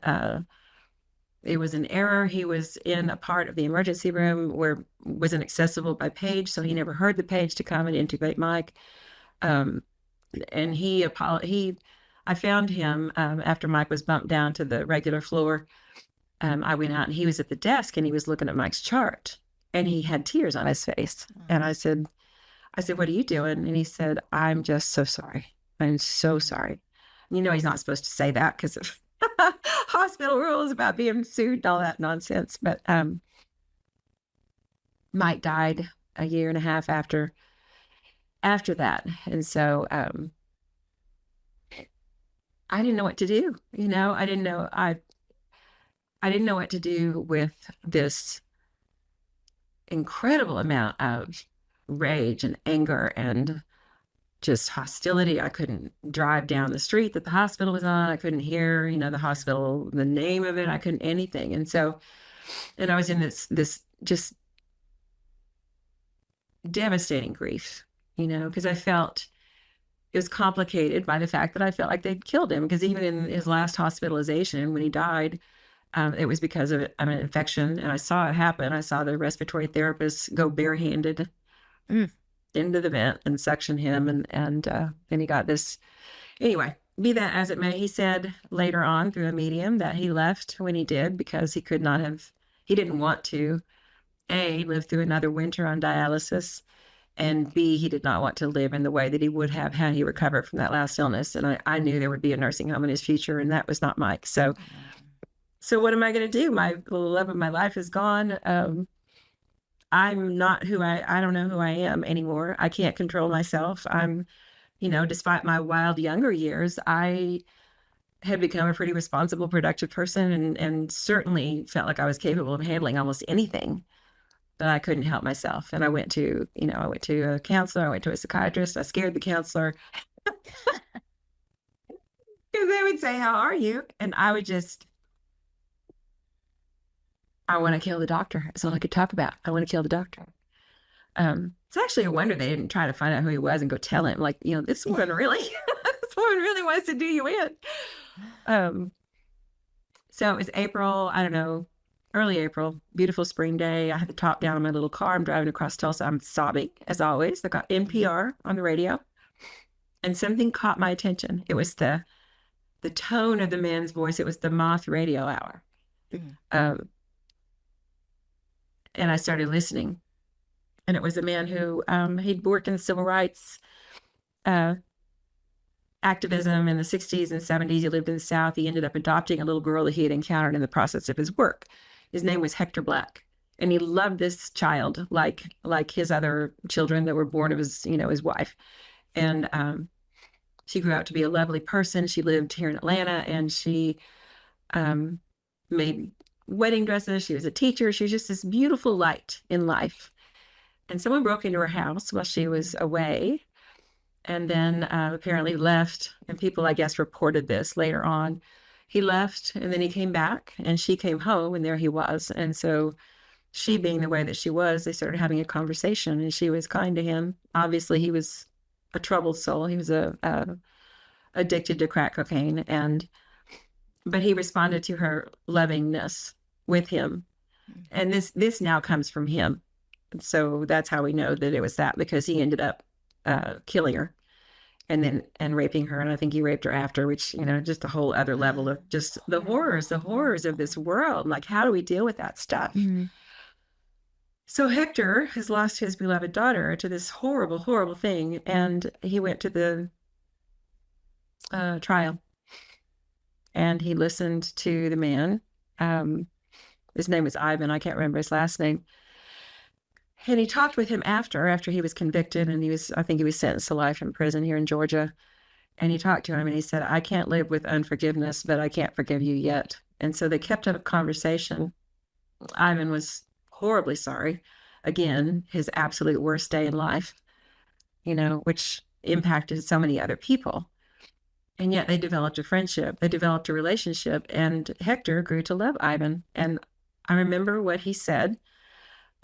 error. He was in a part of the emergency room where wasn't accessible by page, so he never heard the page to come and intubate Mike. And I found him after Mike was bumped down to the regular floor. I went out, and he was at the desk, and he was looking at Mike's chart, and he had tears on his face. And I said, "What are you doing?" And he said, "I'm just so sorry. I'm so sorry." He's not supposed to say that because of hospital rules about being sued and all that nonsense. But Mike died a year and a half after that. And so I didn't know what to do. I didn't know. I didn't know what to do with this incredible amount of rage and anger and just hostility. I couldn't drive down the street that the hospital was on. I couldn't hear, the hospital, the name of it. I couldn't anything. And I was in this just devastating grief, because I felt it was complicated by the fact that I felt like they'd killed him. Because even in his last hospitalization, when he died, it was because of an infection, and I saw it happen. I saw the respiratory therapist go barehanded into the vent and suction him, and then he got this. Anyway, be that as it may, he said later on through a medium that he left when he did because he could not have He didn't want to, A, live through another winter on dialysis, and B, he did not want to live in the way that he would have had he recovered from that last illness. And I knew there would be a nursing home in his future, and that was not Mike. So what am I going to do? The love of my life is gone. I'm not I don't know who I am anymore. I can't control myself. Despite my wild younger years, I had become a pretty responsible, productive person, and certainly felt like I was capable of handling almost anything. But I couldn't help myself. And I went to a counselor, I went to a psychiatrist, I scared the counselor. Because they would say, "How are you?" And I would just, "I want to kill the doctor." That's all I could talk about. I want to kill the doctor. It's actually a wonder they didn't try to find out who he was and go tell him, like, this woman really, this woman really wants to do you in. So it was April, I don't know, early April, beautiful spring day. I had the top down on my little car. I'm driving across Tulsa. I'm sobbing, as always. I got NPR on the radio, and something caught my attention. It was the tone of the man's voice. It was the Moth Radio Hour. And I started listening. And it was a man who he'd worked in civil rights activism in the 60s and 70s. He lived in the South. He ended up adopting a little girl that he had encountered in the process of his work. His name was Hector Black. And he loved this child like his other children that were born of his wife. And she grew out to be a lovely person. She lived here in Atlanta, and she made wedding dresses. She was a teacher. She was just this beautiful light in life. And someone broke into her house while she was away, and then apparently left. And people, I guess, reported this later on. He left, and then he came back, and she came home, and there he was. And so she, being the way that she was, they started having a conversation, and she was kind to him. Obviously, he was a troubled soul. He was addicted to crack cocaine, but he responded to her lovingness with him. And this now comes from him. So that's how we know that it was that, because he ended up killing her and raping her. And I think he raped her after, which, just a whole other level of just the horrors of this world. Like, how do we deal with that stuff? Mm-hmm. So Hector has lost his beloved daughter to this horrible, horrible thing. And he went to the trial, and he listened to the man. His name was Ivan. I can't remember his last name. And he talked with him after he was convicted, and I think he was sentenced to life in prison here in Georgia. And he talked to him, and he said, "I can't live with unforgiveness, but I can't forgive you yet." And so they kept up a conversation. Ivan was horribly sorry. Again, his absolute worst day in life, which impacted so many other people. And yet they developed a friendship. They developed a relationship, and Hector grew to love Ivan. And I remember what he said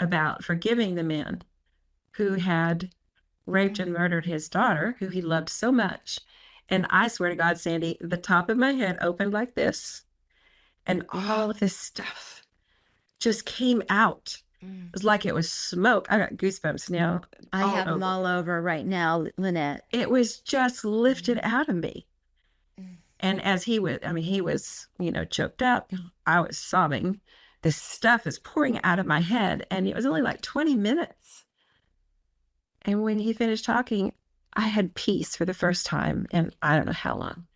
about forgiving the man who had raped and murdered his daughter, who he loved so much. And I swear to God, Sandi, the top of my head opened like this, and all of this stuff just came out. It was like it was smoke. I got goosebumps now. I have them all over right now, Lynette. It was just lifted out of me. And as he was, choked up, I was sobbing. This stuff is pouring out of my head, and it was only like 20 minutes. And when he finished talking, I had peace for the first time in I don't know how long.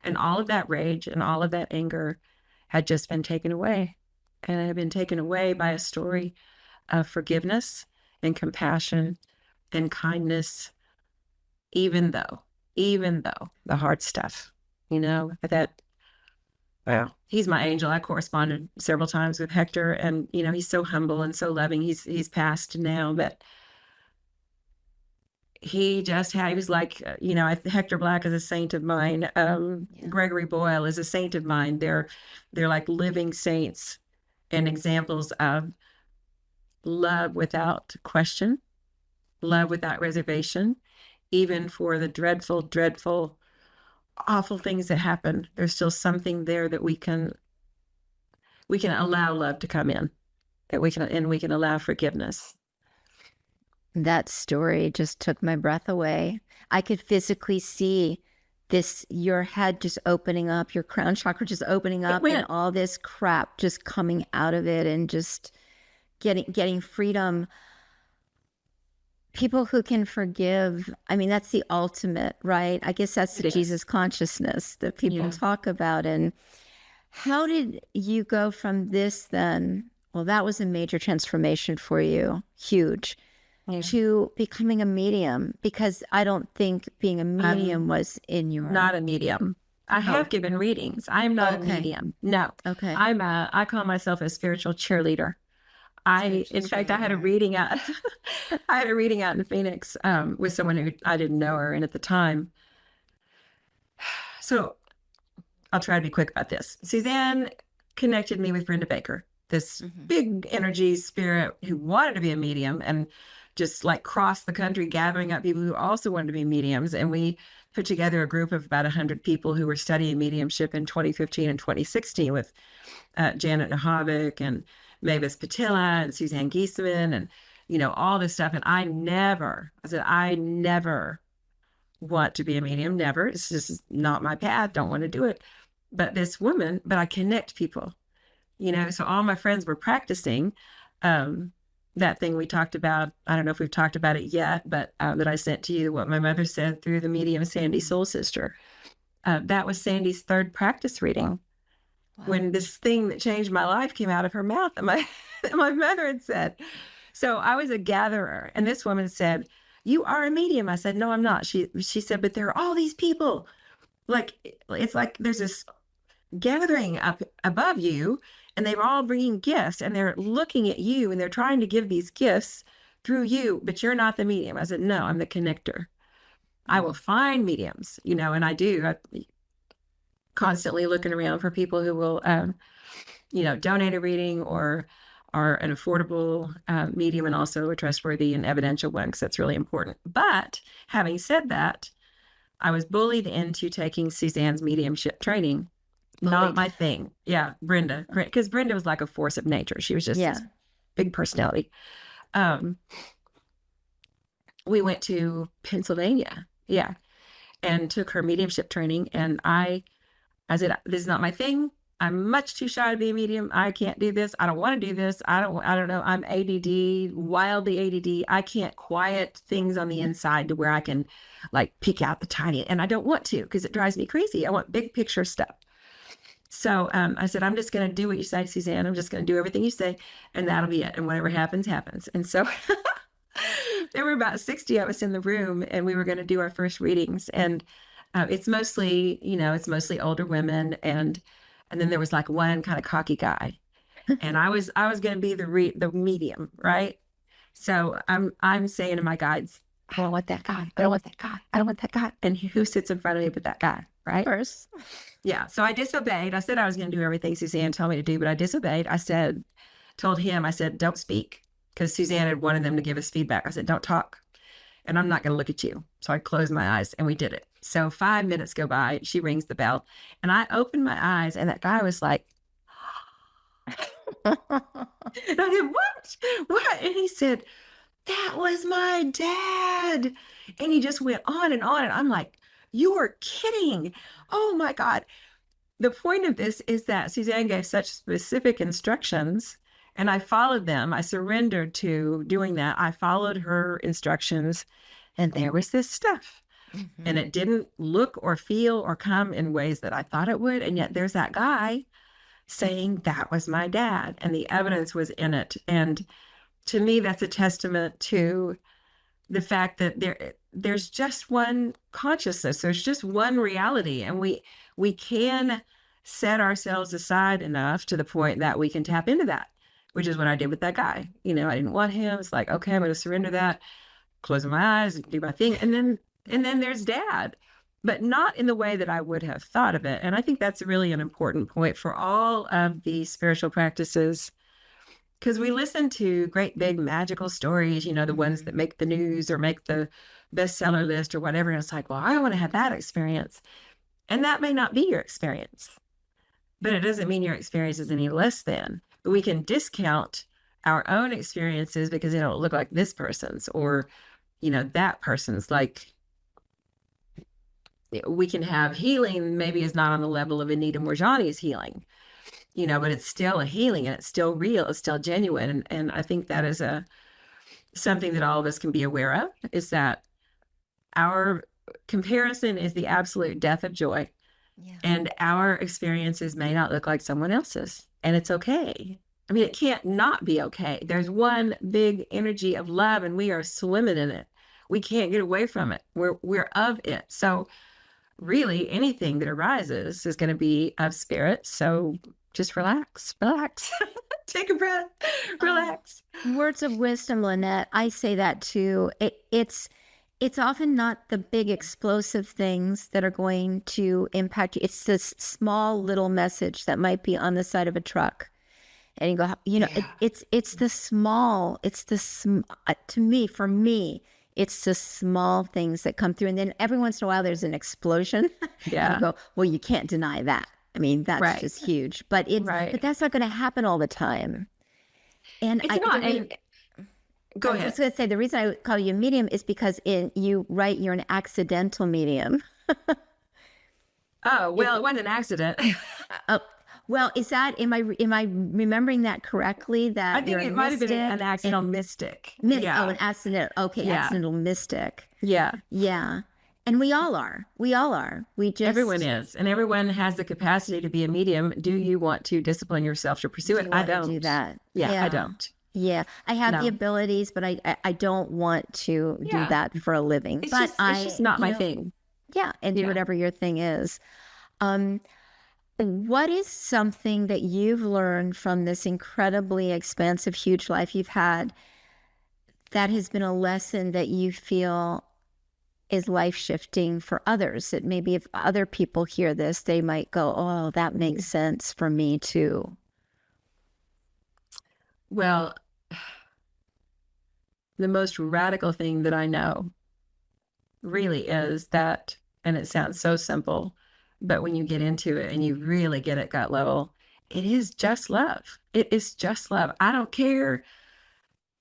And all of that rage and all of that anger had just been taken away. And it had been taken away by a story of forgiveness and compassion and kindness, even though the hard stuff, wow, he's my angel. I corresponded several times with Hector, and he's so humble and so loving. He's passed now, but he was like, Hector Black is a saint of mine. Gregory Boyle is a saint of mine. They're like living saints and examples of love without question, love without reservation, even for the dreadful, dreadful, awful things that happen. There's still something there that we can allow love to come in, that we can allow forgiveness. That story just took my breath away. I could physically see your head just opening up, your crown chakra just opening up, and all this crap just coming out of it, and just getting freedom. People who can forgive, I mean, that's the ultimate, right? I guess that's the Jesus consciousness that people talk about. And how did you go from this then? Well, that was a major transformation for you, huge, to becoming a medium, because I don't think being a medium was in your... Not a medium. I have given readings. I'm not a medium. No. Okay. I call myself a spiritual cheerleader. In fact, I had a reading out. I had a reading out in Phoenix with someone who I didn't know her, and at the time. So, I'll try to be quick about this. Suzanne connected me with Brenda Baker, this big energy spirit who wanted to be a medium, and just like crossed the country gathering up people who also wanted to be mediums. And we put together a group of about 100 people who were studying mediumship in 2015 and 2016 with Janet Nahavik and Mavis Patilla and Suzanne Giesemann and, all this stuff. And I never want to be a medium. Never. It's just not my path. Don't want to do it. But I connect people, so all my friends were practicing that thing we talked about. I don't know if we've talked about it yet, but that I sent to you, what my mother said through the medium Sandi, soul sister. That was Sandi's third practice reading. Wow. When this thing that changed my life came out of her mouth, and my mother had said. So I was a gatherer, and this woman said, "You are a medium." I said, "No, I'm not." She said, "But there are all these people. Like, it's like there's this gathering up above you, and they're all bringing gifts, and they're looking at you, and they're trying to give these gifts through you, but you're not the medium." I said, "No, I'm the connector. I will find mediums, and I do. I constantly looking around for people who will, donate a reading or are an affordable medium, and also a trustworthy and evidential one, because that's really important." But having said that, I was bullied into taking Suzanne's mediumship training. Not my thing. Yeah, Brenda, because Brenda was like a force of nature. She was just this big personality. We went to Pennsylvania, and took her mediumship training, and I said, "This is not my thing. I'm much too shy to be a medium. I can't do this. I don't want to do this. I don't know. I'm ADD, wildly ADD. I can't quiet things on the inside to where I can like pick out the tiny, and I don't want to, because it drives me crazy. I want big picture stuff." So I said, "I'm just going to do what you say, Suzanne. I'm just going to do everything you say, and that'll be it. And whatever happens, happens." And so there were about 60 of us in the room, and we were going to do our first readings. And it's mostly older women, and then there was like one kind of cocky guy, and I was going to be the medium, right? So I'm saying to my guides, "I don't want that guy. I don't want that guy. I don't want that guy." And who sits in front of me but that guy, right? First. Yeah. So I disobeyed. I said I was going to do everything Suzanne told me to do, but I disobeyed. I told him, "Don't speak," because Suzanne had wanted them to give us feedback. I said, "Don't talk, and I'm not going to look at you." So I closed my eyes, and we did it. So 5 minutes go by, she rings the bell, and I opened my eyes, and that guy was like, and I said, What? And he said, "That was my dad." And he just went on and on. And I'm like, "You are kidding. Oh my God." The point of this is that Suzanne gave such specific instructions, and I followed them. I surrendered to doing that. I followed her instructions, and there was this stuff. And it didn't look or feel or come in ways that I thought it would. And yet there's that guy saying that was my dad, and the evidence was in it. And to me, that's a testament to the fact that there's just one consciousness. There's just one reality. And we can set ourselves aside enough to the point that we can tap into that, which is what I did with that guy. I didn't want him. It's like, okay, I'm going to surrender that, close my eyes, do my thing. And then there's dad, but not in the way that I would have thought of it. And I think that's really an important point for all of the spiritual practices, because we listen to great big magical stories, the ones that make the news or make the bestseller list or whatever. And it's like, well, I want to have that experience. And that may not be your experience, but it doesn't mean your experience is any less than. But we can discount our own experiences because they don't look like this person's, or, that person's. Like, we can have healing, maybe is not on the level of Anita Morjani's healing, but it's still a healing and it's still real, it's still genuine. And I think that is something that all of us can be aware of, is that our comparison is the absolute death of joy. Yeah. And our experiences may not look like someone else's. And it's okay. I mean, it can't not be okay. There's one big energy of love and we are swimming in it. We can't get away from it. We're of it. So really anything that arises is going to be of spirit. So just relax, take a breath, relax. Words of wisdom, Lynette. I say that too. It's often not the big explosive things that are going to impact you. It's this small little message that might be on the side of a truck. And you go, it's the small, for me, it's the small things that come through. And then every once in a while there's an explosion. Yeah. You go, well, you can't deny that. I mean, that's just huge, but but that's not going to happen all the time. And it's not. Go ahead. I was going to say, the reason I call you a medium is because you're an accidental medium. Oh, well, it wasn't an accident. Well, am I remembering that correctly? That I think it might have been an accidental mystic. Yeah. Oh, an accident. Okay, yeah. Accidental mystic. Yeah. Yeah. And we all are. Everyone is. And everyone has the capacity to be a medium. Do you want to discipline yourself to pursue it? I don't. Do that. Yeah, I don't. Yeah, I have the abilities, but I don't want to do that for a living. It's just not my thing. Yeah, and do whatever your thing is. What is something that you've learned from this incredibly expansive, huge life you've had that has been a lesson that you feel is life-shifting for others? That maybe if other people hear this, they might go, oh, that makes sense for me too. Well, the most radical thing that I know really is that, and it sounds so simple, but when you get into it and you really get at gut level, it is just love. It is just love. I don't care,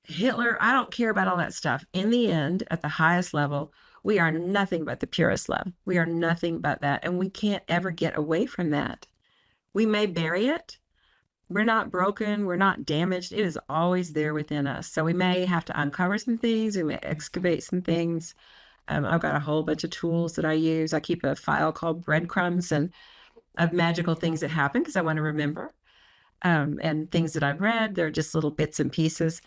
Hitler, I don't care about all that stuff. In the end, at the highest level, we are nothing but the purest love. We are nothing but that. And we can't ever get away from that. We may bury it. We're not broken. We're not damaged. It is always there within us. So we may have to uncover some things. We may excavate some things. I've got a whole bunch of tools that I use. I keep a file called breadcrumbs and of magical things that happen because I want to remember. And things that I've read, they're just little bits and pieces.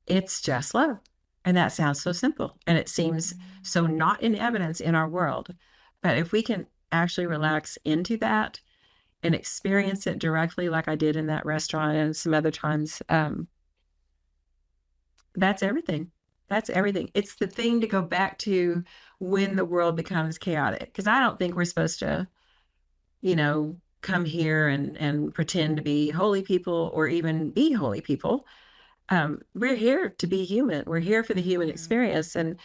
It's just love. And that sounds so simple. And it seems so not in evidence in our world. But if we can actually relax into that and experience it directly like I did in that restaurant and some other times, that's everything. That's everything. It's the thing to go back to when the world becomes chaotic. Because I don't think we're supposed to, come here and pretend to be holy people or even be holy people. We're here to be human. We're here for the human experience. And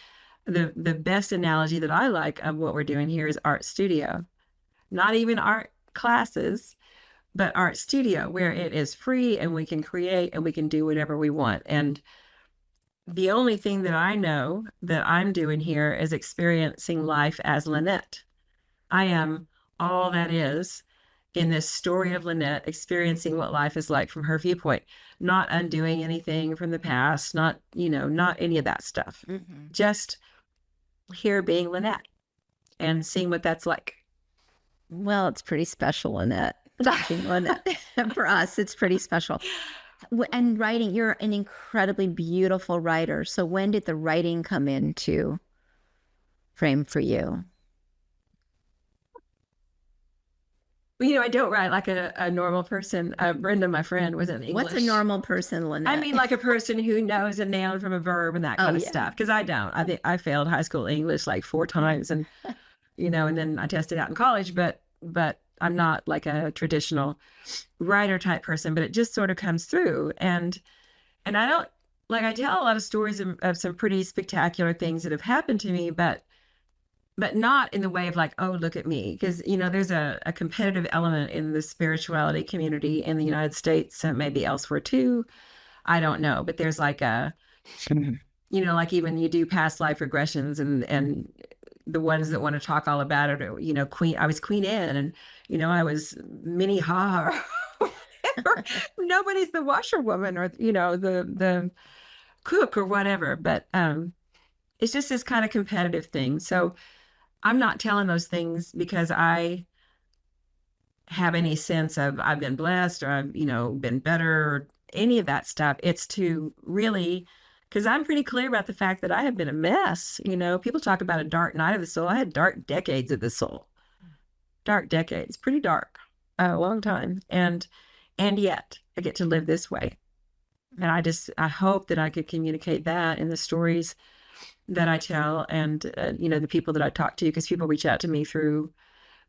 the best analogy that I like of what we're doing here is art studio. Not even art classes, but art studio, where it is free and we can create and we can do whatever we want. And the only thing that I know that I'm doing here is experiencing life as Lynette. I am all that is in this story of Lynette, experiencing what life is like from her viewpoint, not undoing anything from the past, not any of that stuff. Mm-hmm. Just here being Lynette and seeing what that's like. Well, it's pretty special, Lynette. For us, it's pretty special. And writing, you're an incredibly beautiful writer. So when did the writing come into frame for you? Well, I don't write like a normal person. Brenda, my friend, was in English. What's a normal person, Lynette? I mean, like a person who knows a noun from a verb and that kind of stuff. Because I don't. I think I failed high school English like 4 times, and and then I tested out in college. But I'm not like a traditional writer type person. But it just sort of comes through, and I don't I tell a lot of stories of some pretty spectacular things that have happened to me, but not in the way of like, oh, look at me. Because, there's a competitive element in the spirituality community in the United States, maybe elsewhere too. I don't know. But there's like like even you do past life regressions and the ones that want to talk all about it, or, Queen, I was Queen Anne, and, I was Minnie Ha. Nobody's the washerwoman, or, the cook or whatever. But it's just this kind of competitive thing. So I'm not telling those things because I have any sense of I've been blessed, or I've, been better, or any of that stuff. It's to really, because I'm pretty clear about the fact that I have been a mess. People talk about a dark night of the soul. I had dark decades of the soul, dark decades, pretty dark, a long time. And yet I get to live this way. And I hope that I could communicate that in the stories that I tell, and, the people that I talk to, because people reach out to me through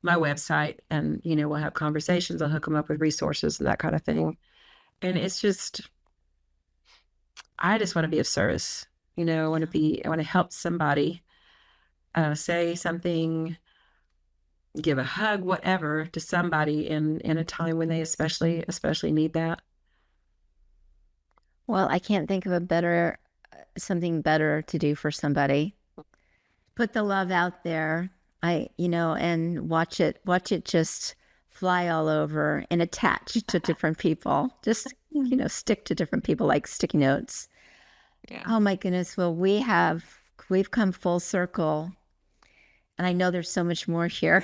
my website, and, we'll have conversations. I'll hook them up with resources and that kind of thing. And it's just, I just want to be of service. I want to help somebody, say something, give a hug, whatever, to somebody in a time when they especially need that. Well, I can't think of something better to do for somebody. Put the love out there, and watch it just fly all over and attach to different people. Just, stick to different people like sticky notes. Yeah. Oh my goodness. Well, we've come full circle, and I know there's so much more here,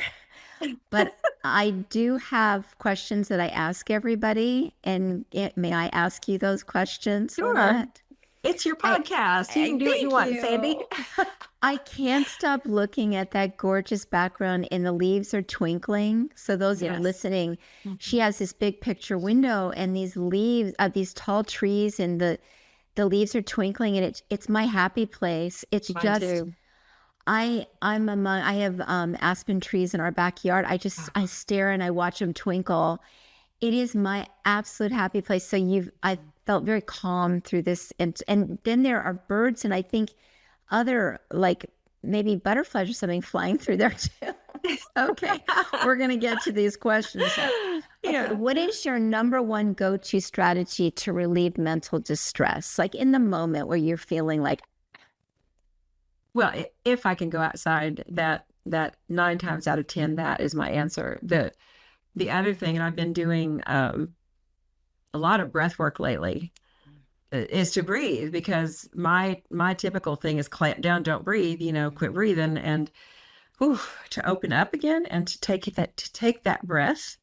but I do have questions that I ask everybody, and may I ask you those questions? Sure. It's your podcast. You can do what you want, Sandi. I can't stop looking at that gorgeous background, and the leaves are twinkling. So those that are listening, she has this big picture window, and these leaves, these tall trees, and the leaves are twinkling, and it's my happy place. It's Mine just, too. I have aspen trees in our backyard. I stare and I watch them twinkle. It is my absolute happy place. So I felt very calm through this. And then there are birds, and I think other, like maybe butterflies or something flying through there too. Okay, we're going to get to these questions. Yeah. What is your number one go-to strategy to relieve mental distress? Like in the moment where you're feeling like, well, if I can go outside, that 9 times out of 10, that is my answer. The other thing, and I've been doing a lot of breath work lately, is to breathe, because my typical thing is clamp down, don't breathe, quit breathing, and to open up again, and to take that breath,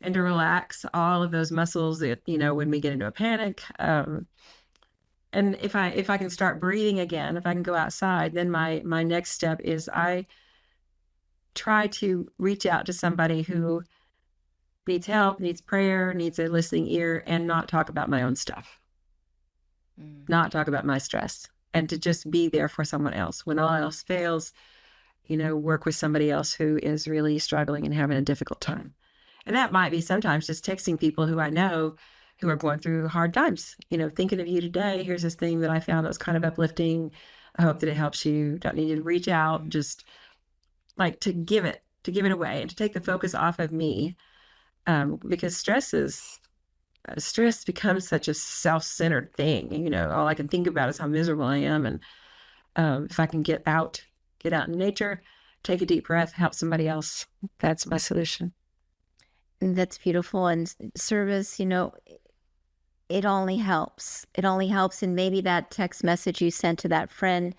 and to relax all of those muscles that, when we get into a panic. And if I can start breathing again, if I can go outside, then my next step is I try to reach out to somebody who needs help, needs prayer, needs a listening ear, and not talk about my own stuff, not talk about my stress, and to just be there for someone else. When all else fails, work with somebody else who is really struggling and having a difficult time. And that might be sometimes just texting people who I know who are going through hard times, thinking of you today. Here's this thing that I found that was kind of uplifting. I hope that it helps you. Don't need you to reach out, just like to give it away, and to take the focus off of me. Because stress becomes such a self-centered thing. All I can think about is how miserable I am. And if I can get out in nature, take a deep breath, help somebody else, that's my solution. that's beautiful. And service, it only helps. It only helps. And maybe that text message you sent to that friend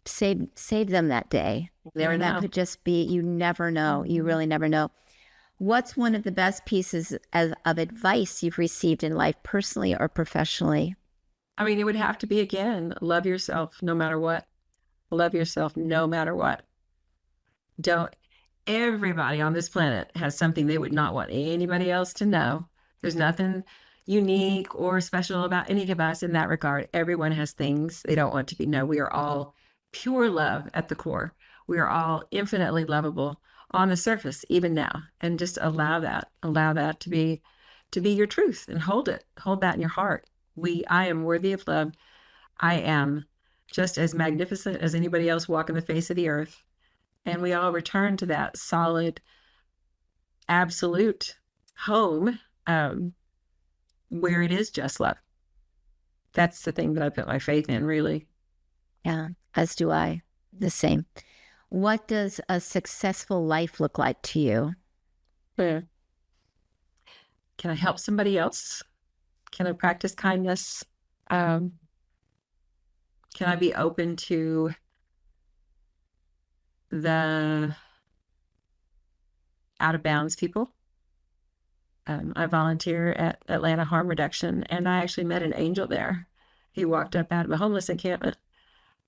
save them that day. Never know. That could just be, you never know. You really never know. What's one of the best pieces of advice you've received in life, personally or professionally? I mean, it would have to be, again, love yourself no matter what. Love yourself no matter what. Everybody on this planet has something they would not want anybody else to know. There's nothing unique or special about any of us in that regard. Everyone has things they don't want to be known. We are all pure love at the core. We are all infinitely lovable on the surface, even now. And just allow that to be your truth, and hold that in your heart. I am worthy of love. I am just as magnificent as anybody else walking the face of the earth. And we all return to that solid, absolute home, where it is just love. That's the thing that I put my faith in, really. Yeah, as do I. The same. What does a successful life look like to you? Yeah. Can I help somebody else? Can I practice kindness? Can I be open to the out of bounds people? I volunteer at Atlanta Harm Reduction, and I actually met an angel there. He walked up out of a homeless encampment,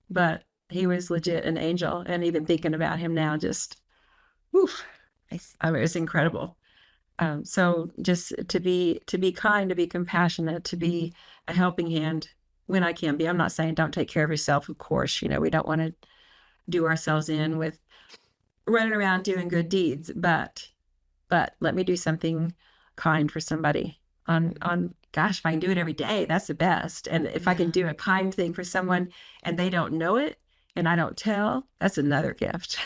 but he was legit an angel. And even thinking about him now, just, woof, I mean, it was incredible. So just to be kind, to be compassionate, to be a helping hand when I can be. I'm not saying don't take care of yourself, of course. You know, we don't want to do ourselves in with running around doing good deeds, but let me do something kind for somebody on gosh, if I can do it every day, that's the best. And if I can do a kind thing for someone and they don't know it and I don't tell, that's another gift.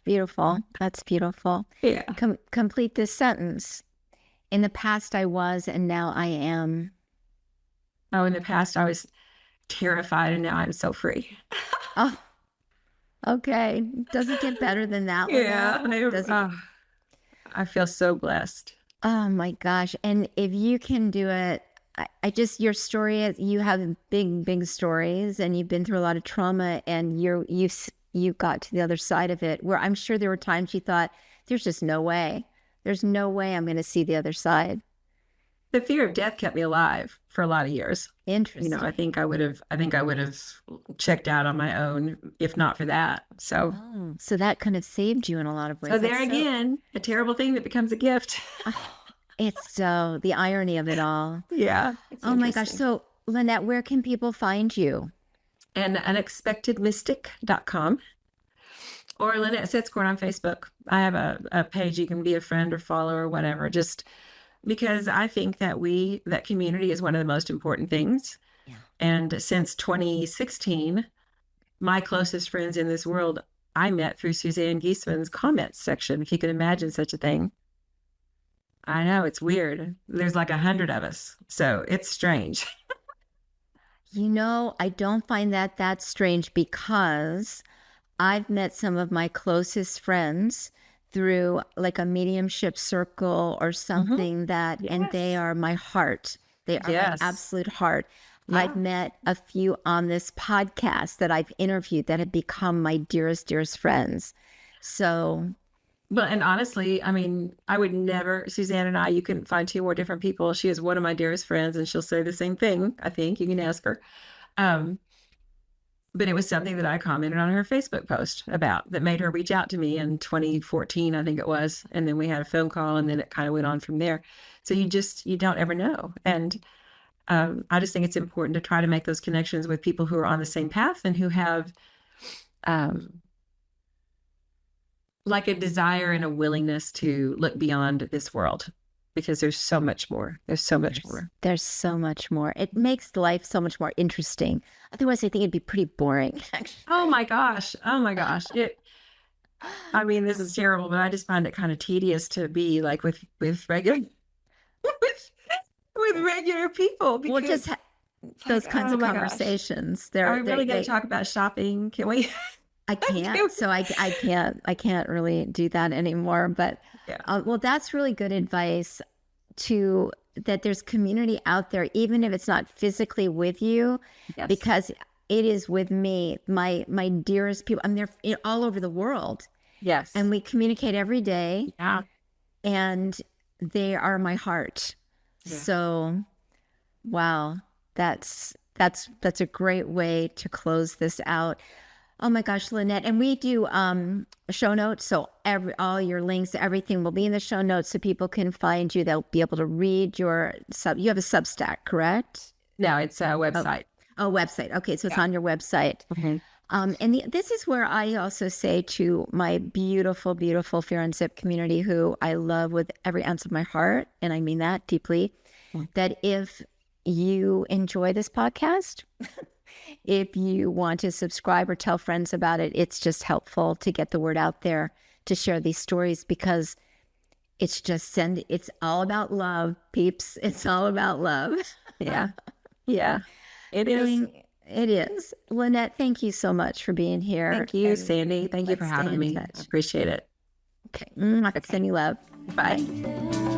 Beautiful. That's beautiful. Yeah. Complete this sentence. In the past, I was, and now I am. Oh, in the past, I was terrified, and now I'm so free. Oh, okay. Does it get better than that? Yeah. I feel so blessed. Oh my gosh. And if you can do it, I just, your story is, you have big stories, and you've been through a lot of trauma, and you got to the other side of it, where I'm sure there were times you thought, there's just no way. There's no way I'm going to see the other side. The fear of death kept me alive for a lot of years. Interesting. You know, I think I would have checked out on my own if not for that. So, so that kind of saved you in a lot of ways. So there again, a terrible thing that becomes a gift. It's so the irony of it all. Yeah. Oh my gosh. So Lynette, where can people find you? And unexpectedmystic.com or Lynette Setzkorn on Facebook. I have a page you can be a friend or follow or whatever, just because I think that community is one of the most important things. Yeah. And since 2016, my closest friends in this world, I met through Suzanne Giesemann's comments section, if you can imagine such a thing. I know, it's weird. There's like 100 of us, so it's strange. You know, I don't find that strange, because I've met some of my closest friends through like a mediumship circle or something that, Yes. and they are my heart. They are my absolute heart. Yeah. I've met a few on this podcast that I've interviewed that have become my dearest friends. So. Well, and honestly, I mean, I would never, Suzanne and I, you couldn't find two more different people. She is one of my dearest friends, and she'll say the same thing. I think you can ask her. But it was something that I commented on her Facebook post about that made her reach out to me in 2014, I think it was. And then we had a phone call, and then it kind of went on from there. So you don't ever know. And I just think it's important to try to make those connections with people who are on the same path and who have like a desire and a willingness to look beyond this world, because there's so much more. There's so much more. It makes life so much more interesting. Otherwise, I think it'd be pretty boring. Oh my gosh. I mean, this is terrible, but I just find it kind of tedious to be like with regular with regular people. We'll just those kinds of conversations. Are we really going to talk about shopping? Can we? I can't. So I can't really do that anymore. But well, that's really good advice, that there's community out there, even if it's not physically with you, because it is with me, my dearest people. I'm there all over the world. Yes. And we communicate every day. Yeah. And they are my heart. Yeah. So, wow, that's a great way to close this out. Oh my gosh, Lynette. And we do show notes. So all your links, everything will be in the show notes so people can find you. They'll be able to read you have a Substack, correct? No, it's a website. Oh, website. Okay. So it's on your website. Mm-hmm. And this is where I also say to my beautiful, beautiful Fear Unzipped community, who I love with every ounce of my heart, and I mean that deeply, that if you enjoy this podcast, if you want to subscribe or tell friends about it, it's just helpful to get the word out there, to share these stories, because it's all about love, peeps. It's all about love. Yeah. Yeah. It is. It is. Lynette, thank you so much for being here. Thank you, Sandy. Thank you for having me. I appreciate it. Okay. Sending love. Bye.